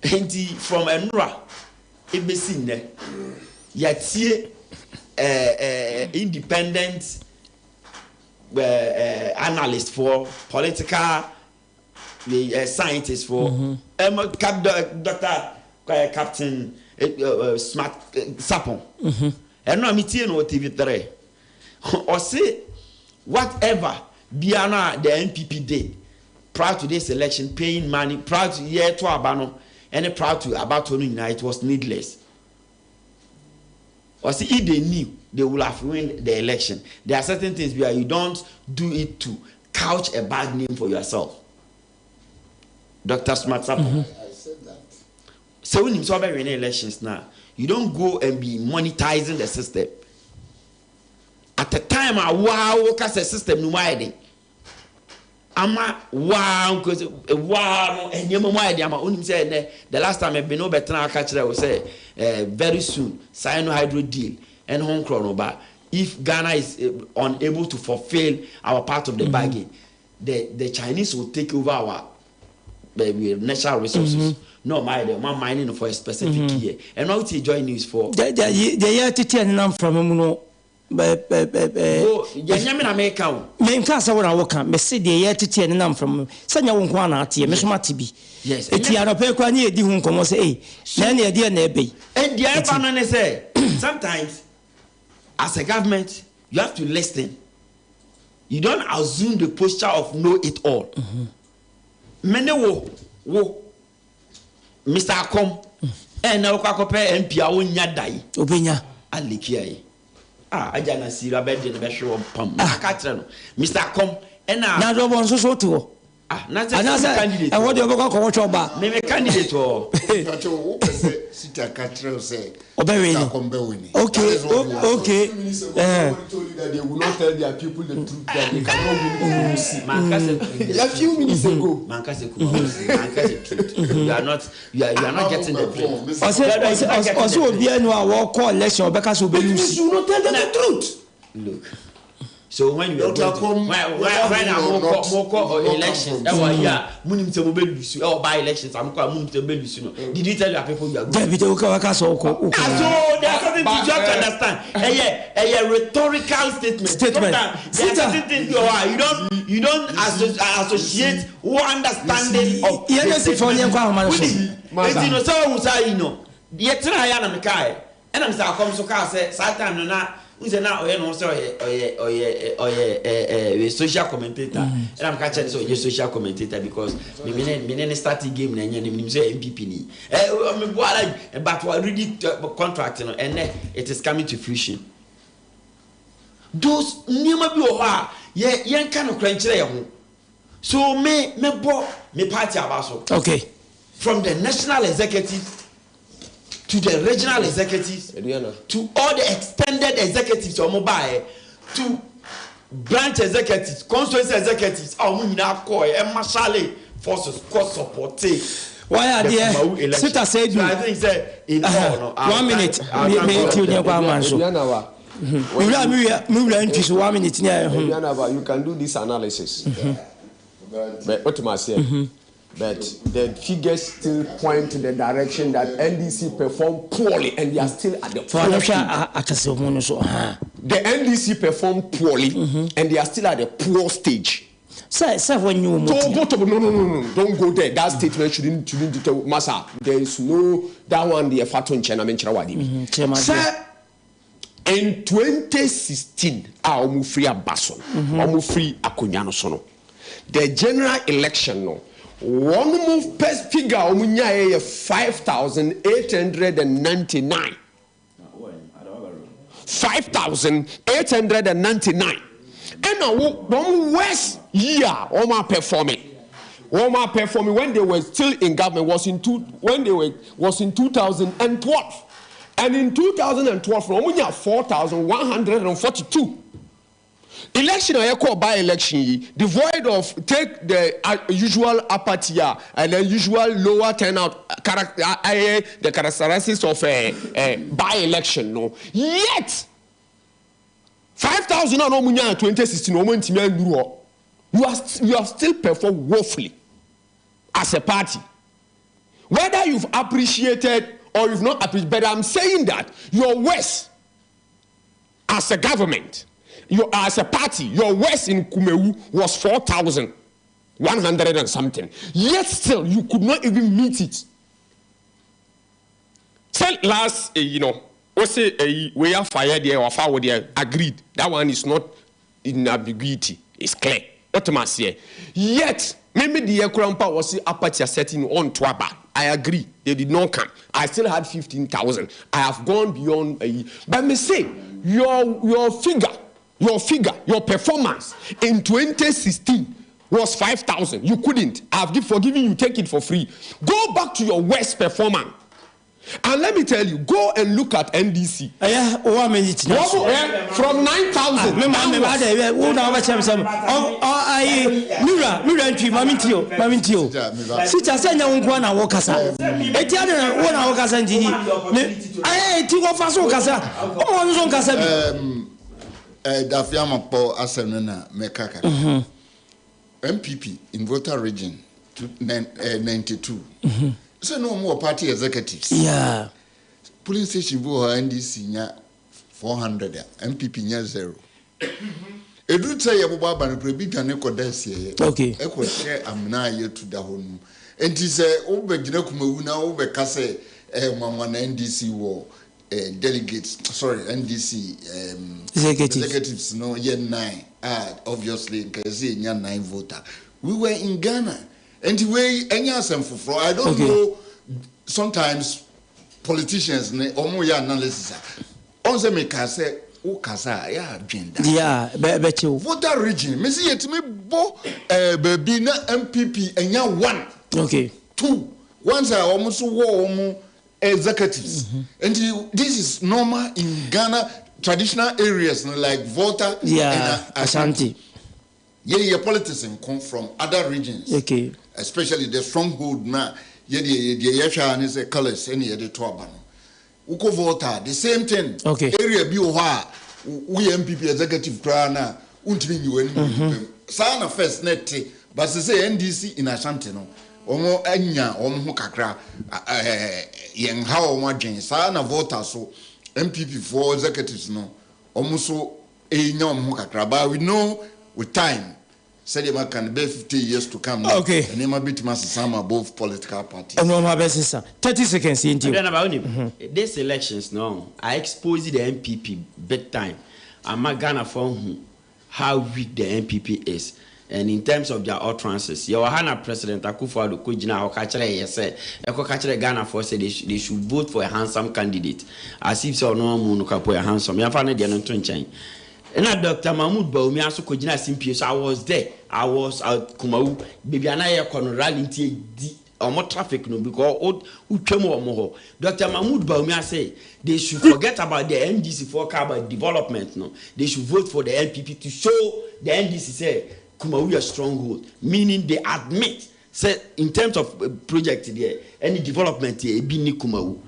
And from Enra, it be seen there. Yet see independent analyst for political scientists for Dr. Captain Smart Sapon. And no meeting no TV3. Or say whatever Biana the NPP did prior to this election, paying money prior to year to Abano and prior to about to it was needless. Or see if they knew they would have won the election. There are certain things where you don't do it to couch a bad name for yourself. Dr. Smart Sapon. I said that. So when you saw about winning elections now, you don't go and be monetizing the system. At the time, wow, because the system no wide. Ama wow, because wow, and you know why they am only say the last time I've been over better catch that will say very soon cyanohydro deal and home chronoba. If Ghana is unable to fulfill our part of the bargain, the Chinese will take over our natural resources. No, one mining for a specific year. And what you join news for? The year to 10 from no. Menka what I work on, me see the year to 10 and I'm from Sanya Wunkwana, Mishmatibi. Yes, it's Yana Pequani, the Wunko say, Nanny, dear Nebe. And the other say, sometimes as a government, you have to listen. You don't assume the posture of know it all. Mene wo Mr. Akom and now Kakope MPA Nyadai. Obenya Alikiai. Ajana Sira bed in the show of Pum. Mr. Akom and now Robon so to Not a candidate. And what do you go watch over? Maybe candidate or Sita Catrell say, okay. Okay. Told you that they will not tell their people the truth that they cannot win. A few minutes ago, you are not getting the truth. Also, be a call election because you will not tell them the truth. Look. So when you talk when more elections, or by elections, did you tell your people you are good? So there are certain things you have to understand. A rhetorical statement. There are certain things you don't associate one understanding of. Who's now a social commentator? And I'm catching so social commentator because me starting game and you say MPP. But we already contract and it is coming to fruition. Those never be over. Yeah, kind of crunch. So me party about okay. From the national executive to the regional executives, to all the extended executives or mobile, to branch executives, constituency executives, and marshal forces, cost support. Why are there? Sita said, I think that in 1 minute. You can do this analysis. But what am I saying? But the figures still point to the direction that NDC performed poorly and they are still at the poor stage. The NDC performed poorly and they are still at the poor stage. When you no, don't go there. That statement shouldn't deter Massa. There is no that one the Faton Chena. Sir, in 2016, I'm free Abaso, I'm free Akunyano Sono. The general election no. One move best figure omunya 5,899. 5,899. And one worst year performing when they were still in government was in 2012. And in 2012 omunya 4,142. Election or called by election, devoid of take the usual apathy and the usual lower turnout the characteristics of a by election. No, yet 5,000 no munya 2016 you have still performed woefully as a party. Whether you've appreciated or you've not appreciated, but I'm saying that your worst as a government. As a party, your worst in Kumawu was 4,100 and something. Yet still, you could not even meet it. Say last, we are fired there or forward there, agreed. That one is not in ambiguity. It's clear. What am I saying? Yet, maybe the Ekrompa was apathy setting on Twaba. I agree. They did not come. I still had 15,000. I have gone beyond. But me say, your figure, your performance in 2016 was 5,000. You couldn't. I've forgiven you. Take it for free. Go back to your worst performance. And let me tell you, go and look at NDC. From 9,000. Dafiama Paul Asemena Mekaka. MPP in voter region 92. So no more party executives. Yeah. Polling station vote NDC nya 400, MPP nya 0. Edu say yeboba ban prebita ne kodasi ye. Okay. Eko share amna ye to da honu. Enti say obegina Kumawu na obeka say mama na NDC wo delegates, sorry, NDC executives no ye 9. Obviously because nya 9 voter. We were in Ghana. And the way any for I don't know. Sometimes politicians ne omo ya analysis. On se make say Ukasa ya agenda. Yeah, becho. Voter region. Me see it me bo baby na MPP enya 1. Okay. 2. Once I almost war executives. And this is normal in Ghana traditional areas like Volta and Ashanti. Yeah, politicians come from other regions. Okay. Especially the stronghold now. Yeah, is a colors any other trouble. Uko Volta, the same thing. Okay. Area Bioha, we MPP executive prana, untini you Sana first net, but say NDC in Ashanti no. Omo enya omo kakra yen how omo adwen sa na voter so MPP for executives no omo so enya omo kakra, but we know with time said they can be 50 years to come. Okay. And they might be some above political parties. And my best 30 seconds into these elections no I expose the MPP big time. I'm not gonna phone how weak the MPP is. And in terms of their utterances, your Hana President Akufo-Addo Kujina Okachere yes, Ekokachere Ghana for say they should vote for a handsome candidate. As if so no moon kapo a handsome. You find the non-train. And Dr. Mahmoud Baumi also Kujina Simpio. So I was there. I was at Kumawu. Baby Anaya Konorality or more traffic no because who came more. Dr. Mahmoud Baumi say they should forget about the NDC for about development. No, they should vote for the NPP to show the NDC say Kumawu a stronghold, meaning they admit, say in terms of project there, any development here, be ni Kumawu.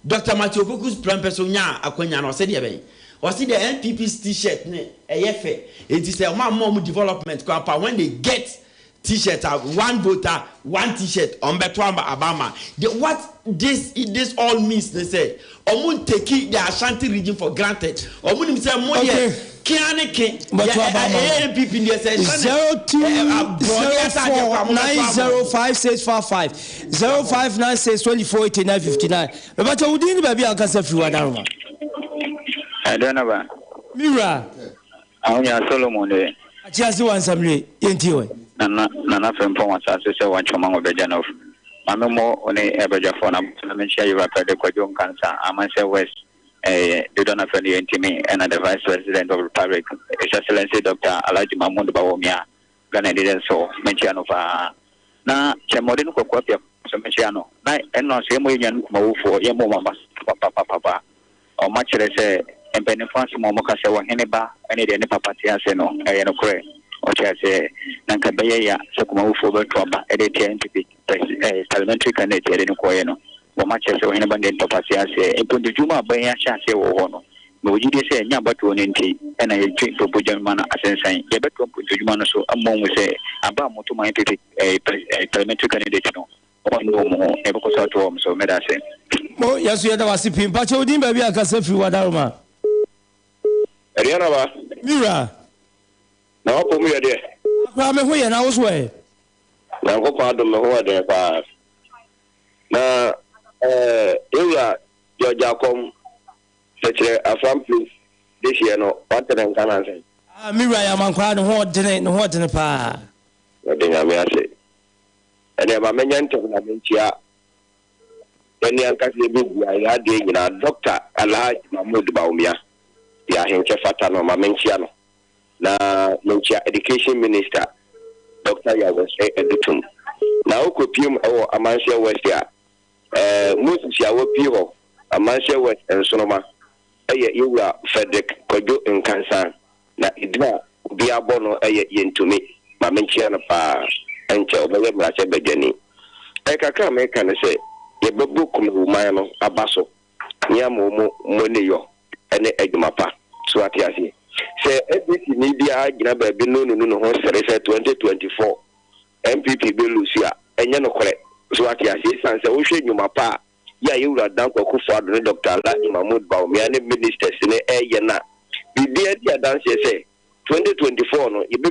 Dr. Matthew Boku's plan person nya akwenya no said there or see the NPP's t-shirt ne eyefe it is a mom development when they get t-shirt one voter one t-shirt on Betwamba Abama. What this all means they say omun take the Ashanti region for granted omun say money but MPP 0204905655 0596248959. But you didn't baby akasa fi wadaruma. ADUANABA. Mira. Awunya Solomon e. Achiasi wansamle yentiwe. Nana fempo wasase se wanchoma ngobeja no. Mamemo one ebeja fona mention you rapid the Kwajon cancer Amanse West Dudona Fendi Intimi and the Vice President of the Republic, His Excellency Dr. Alaji Mahmoud Bawumia, Ghana didn't so mention of na Chamodin Kokwapia Menchiano. And no same way move for Yamo Papa or much say and Penny France Momoka Sewa Heneba, any Papatia Seno, Ayano Kure, or say Nankabaya, Sakumawu for Bertraba, NPP, parliamentary candidate in Koyeno. Much as anybody in Papacia say, and put the Juma by a chance or no. But you say, Yamba to an NT, and I drink for Bujamana as a sign. You better put the Jumana so a moment say, about to my a parliamentary candidate. No more, ever goes out to home, so may I say. Oh, yes, we had a sipping, but you didn't baby a cassette through Wadaruma. ADUANABA. Mira. Now, put me a day. I'm away and I was way. Now, go pardon me over there. Now, Area Georgia such a farm place this year, no, what the can say? Mira, I'm quite hot in the pa. Nothing I may say. And if I mentioned to Namintia, then the Uncle I had a Dr. Alaji Mahmoud Bawumia, the Ahinche Fatano Mamenciano, now Menchia Education Minister, Dr. Yawase Edutum. Now, could you or Amansia West here? Most of our people, Amansia West and Sonoma, you are Frederick Kojo in Kansan. Now, it will be a bono yen to me, Mamenchiana Pa, and Chelbay Bajani. I can make and say, a book Mano, Abaso, Yamu Moneo, and Egmapa, Swatiasi. Say, every media, Ginabe, no, 2024, MPP Belusia, and Yano correct. So what you say, Sansa, Ocean, you mapa, ya you are down for Kufa, Dr. Alaji Mahmoud Bawumia, ministers in the air, yana. Be dear, dear dance, say, 2024, no, you be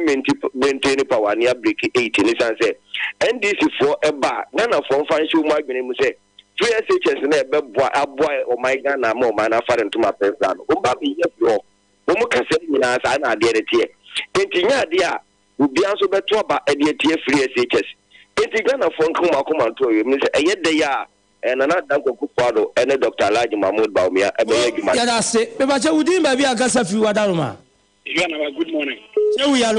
maintaining power near break 18, and say, and this is for a bar, none of one financial margin, say, 3 SHS in a boy or my Ghana, more man, I found to my person. Umbabi, yes, you Umuka said, Minas, and I did it here. Painting, dear, would be also better about a dear 3 SHS. Ghana phone come and told you, Miss Ayedaya, and another Danko Kupado and Dr. Elijah Mahmoud Baumia. Yeah, say, but you didn't maybe a gas of you, Adaruma. Good morning. So we are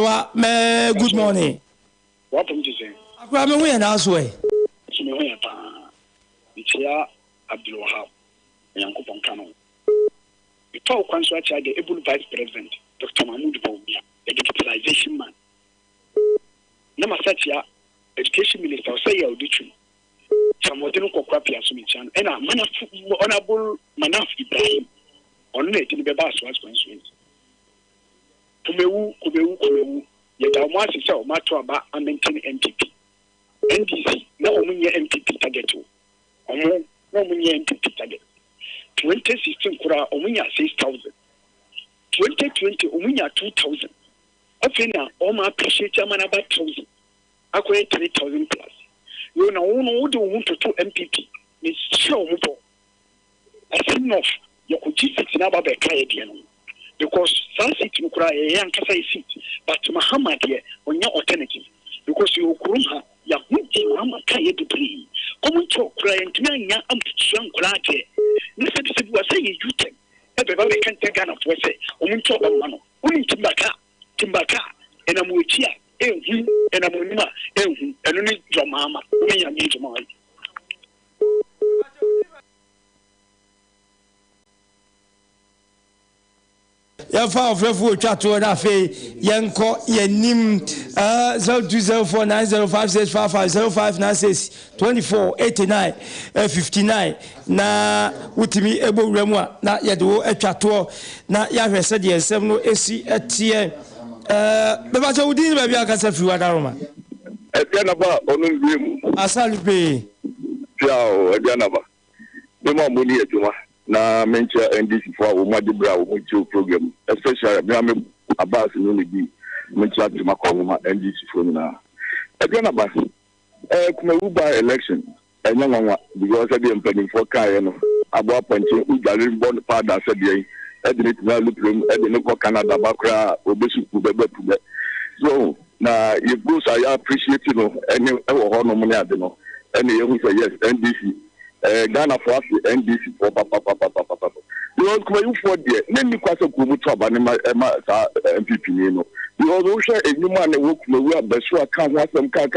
good morning. What am I saying? I'm away and elsewhere. It's here, Abdul Wahab, Yanko Poncano. The power council the able vice president, Dr. Mahmoud Baumia, a digitalization man. Nama such education minister, say your audition. Some modern Kokwapi Asumichan, and a man of honorable Manaf Ibrahim, on it in the BOATENG constituency. Kumawu, yet I want to sell Matuaba and maintain MPP. NDC, no Munya MPP target. No Munya MPP target. 2016 Kura Omunya 6,000. 2020 Omunya 2,000. Ofina Oma appreciate man about 1,000. Akwe 3,000 plus. You know, who do want to MPP? It's sure more. As enough, you could just sit in Abba Kayadian. Because some seat you cry a young Kasai seat, but Muhammad here on your alternative. Because you Kuruma, Yahuji Muhammad Kaya to play. Come to cry and Tanya Amtshan Kurate. Listen to what say you take. Everybody can take an of what say, Omunto Mano, Unin Timbaka, and a Muchia, and a Munima, and only your mamma, me and your mom. Yafa ofrefu chato na fe yenko yenim 02049056550596248959 na utimi ebo wremu a na yedo atwato na yahwese de ensem no esi etie beba cha udin ba bia kasa fi wadaroma Aduanaba onumbiemu asalube piao Aduanaba bema muni etuma na mencha NDC for Umadibra Umuchu program, especially Brahma Abbas in the mencha to Macoma NDC for now. Again about Kumawu by election, and young one because I didn't pay for Kayano about punching Ugarin born part that said, Edit Nalupum, Edinoko Canada, Bakra, Obesu Pube. So now if those I appreciate any honor money, I don't know. Any who say yes, NDC. Ghana for us, NDC for papa. Because Kumawu for there, many questions come to MPP, you know. Because we share a new man who Kumawu Besua can't want some can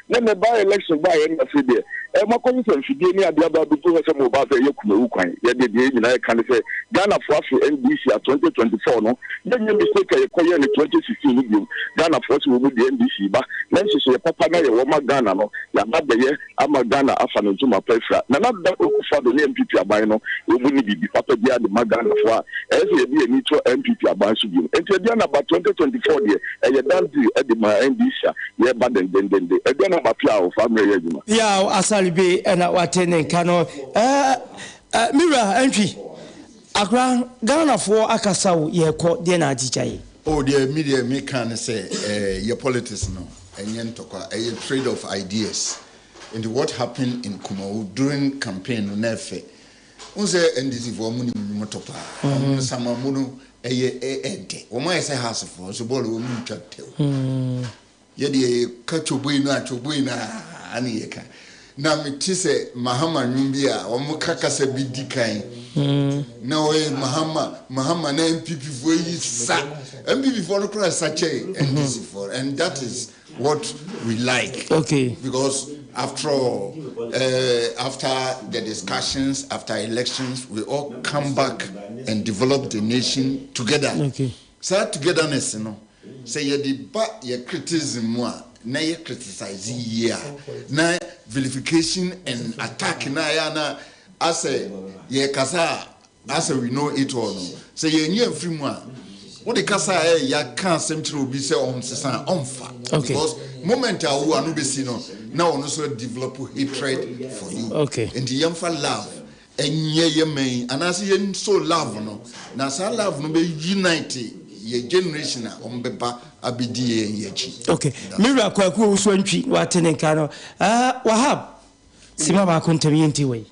then the by election by end of the day. My concern should be near the other because some about the Kumawu coin. Yet the United can say Ghana for us NDC at 2024, no. Then you mistake a coin in 2016 Ghana for us will be the NDC, but then she say Papa Naya Ghana, no. Yabba, I'm a Ghana after to my prefer. Now that for the MPP abino, we will be Papa Dia the Magana for as a need to MPP abans you. And to again about 2024 year, and you don't do at the NDC, yeah, but then again about Pia family. Yeah, Asalibe and Watene Kano. Mira entry. Akra Ghana for Akasau, ye caught Dena DJ. Oh, the media me can say, your politics no, and yentoka, a trade of ideas. And what happened in Kumawu during campaign Nefe. Unse NDC for muni motopa. Sama munu ede. Oma say house for so ball we mu twateo. Ye ka chobuina ani yeka. Na me tise Mahama nyumbia omo kakasa bidikan. Na we Mahama na MPP for yi sa. MPP for cross sache NDC for, and that is what we like. Okay. Because after all, after the discussions, after elections, we all come back and develop the nation together. Okay. So togetherness, you know. Say you debate your criticism more, now you criticize here. Now vilification and attack na I say ye kasa as we know it all. Say you new free more. What the kasa ya can't seem to be say on sisan onfa. Because moment I will no be seen now also develop hatred for you. Okay. And the young for love. And ye may and as ye so love no. Now so love no be unite ye generation on beba abidi ye chi. Okay. Mira kwa uswantwi watene kano. Wahab. Sima ba kontamienti we.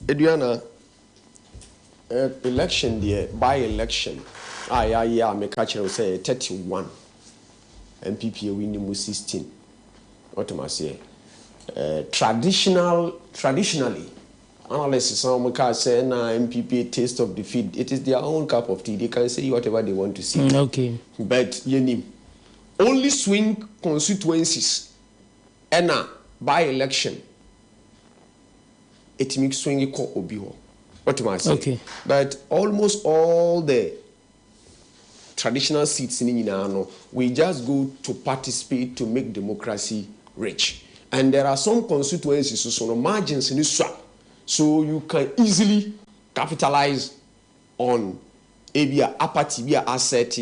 Aduana election there by election. Yeah, me catch you say 31. MPP winning 16. What am I say? traditionally, analysts some can say na MPP taste of defeat. It is their own cup of tea. They can say whatever they want to say. Okay. But AGYENIM only swing constituencies and by election. It makes swing ko obiho. What am I saying? Okay. But almost all the traditional seats in Inano, we just go to participate to make democracy rich. And there are some constituencies, so no margins in this swap. So you can easily capitalize on a apathy, be asset,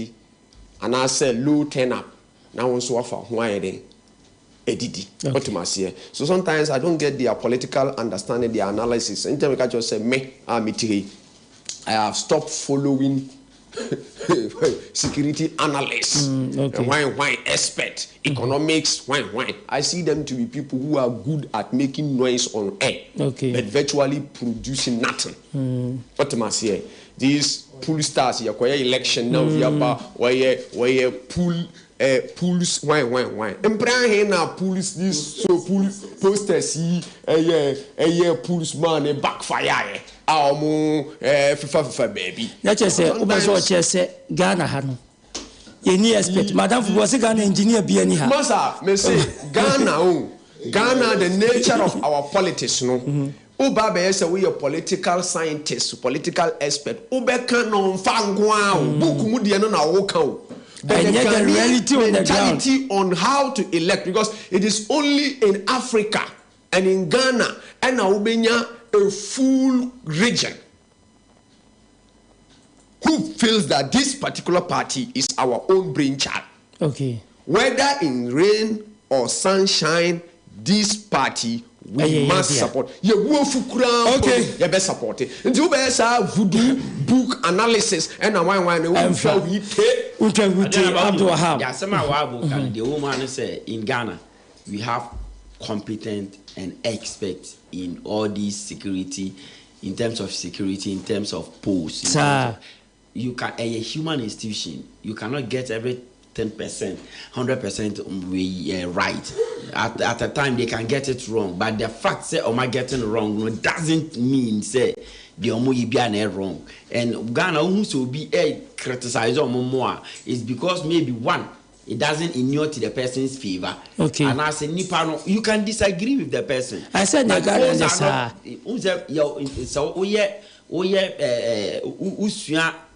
and I say low turn up. Now also offer why they edit. What am I saying? So sometimes I don't get their political understanding, their analysis. Anytime I just say me, I have stopped following security analysts, wine expert, economics, wine. I see them to be people who are good at making noise on air, but virtually producing nothing. What am I saying? These pool stars, you acquire election now, where pools, wine. And Brian pools this so pool posters, pools man, backfire. FIFA baby. Let's just say, Ghana Hano. You need expect, Madam was a Ghana engineer be any house. Massa, may say Ghana, the nature of our politics, no. Uba is a way a political scientist, political expert. Ube canon fangwa, Bukumudian na wokau. But the reality on how to elect, because it is only in Africa and in Ghana and Ubenya a full region who feels that this particular party is our own brainchild. Okay. Whether in rain or sunshine, this party we must support. Okay. You best support it. And you best voodoo book analysis and a wine we take. Yeah, the woman say in Ghana we have competent and experts in all these security, in terms of posts. You can a human institution. You cannot get every 10%, 100% right. At a time they can get it wrong, but the fact say am I getting wrong doesn't mean say the omo be wrong. And Ghana who so be criticize more is because maybe one, it doesn't inure to the person's favor. Okay. And I say, Nipano, you can disagree with the person. I said,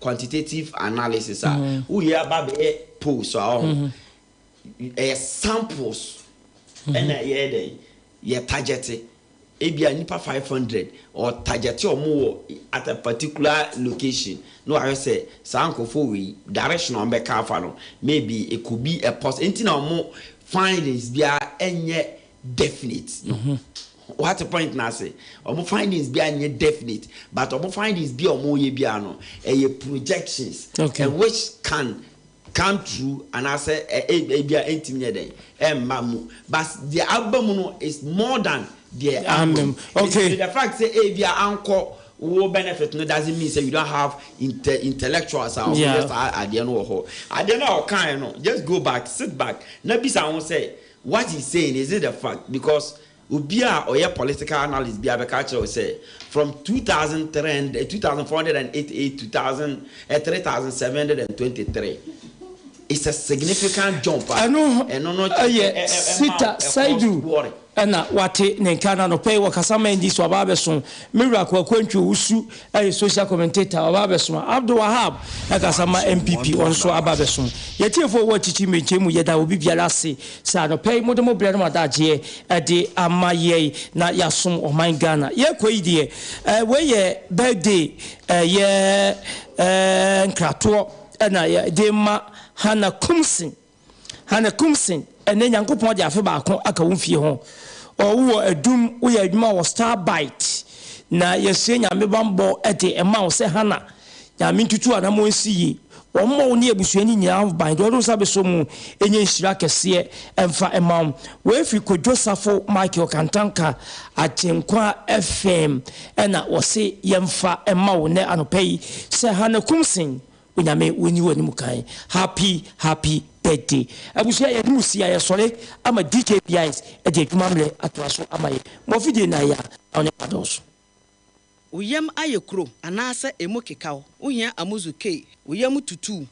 quantitative analysis. We are polls, samples, and a target. Maybe a nipa 500 or target or more at a particular location. No, I say, Sanko for we direction on back follow. Maybe it could be a post. Anything or more findings be any definite. What a point now say? Or more findings be any definite, but or more findings be or more yebiano a projections. Okay, and which can come true and I say a be a day mamu. But the album is more than the album. Okay. The fact say Avia anchor will benefit no doesn't mean say you don't have intellectuals or I don't know. I don't know kind of just go back, sit back. Nobody won't say what he's saying is it the fact because Ubia or your political analyst be a culture say from 2488 to 3723. It's a significant jump. I know. Sita Saidu. Ena wate nenkana no pay wakasama indi so ababeso miracle kwantwe usu social commentator ababeso Abdul Wahab akasama MPP onso ababeso yetiefo wachichi menchemu yeda obi biara se sa no pay modemo brɛ no madaje de amaye na yasom oman Ghana ye koyidie we ye birthday ye nkrato ena ye de ma Hana Kumsin ene nyankopon de afa ba ko aka wonfie ho owo adum wo ye adwuma wo star bite na yesi nyame bambo ete ema wo se Hana nyame tutu anamo nsiyi wo mo ne abusuani nyina ban do sabe so mu enye nhira kese emfa ema we fi kodwosafo Michael Kantanka atenkwa FM ena wo se yemfa ema wo ne anopai se Hana Kumsin unyame woni wani mukai happy birthday abusia ya musia ya sole ama DKPIs e de adwumamle atoaso amaye mo video na ya one pados uyam ayekro anase emo kekaw uhia amuzu k uyam tutu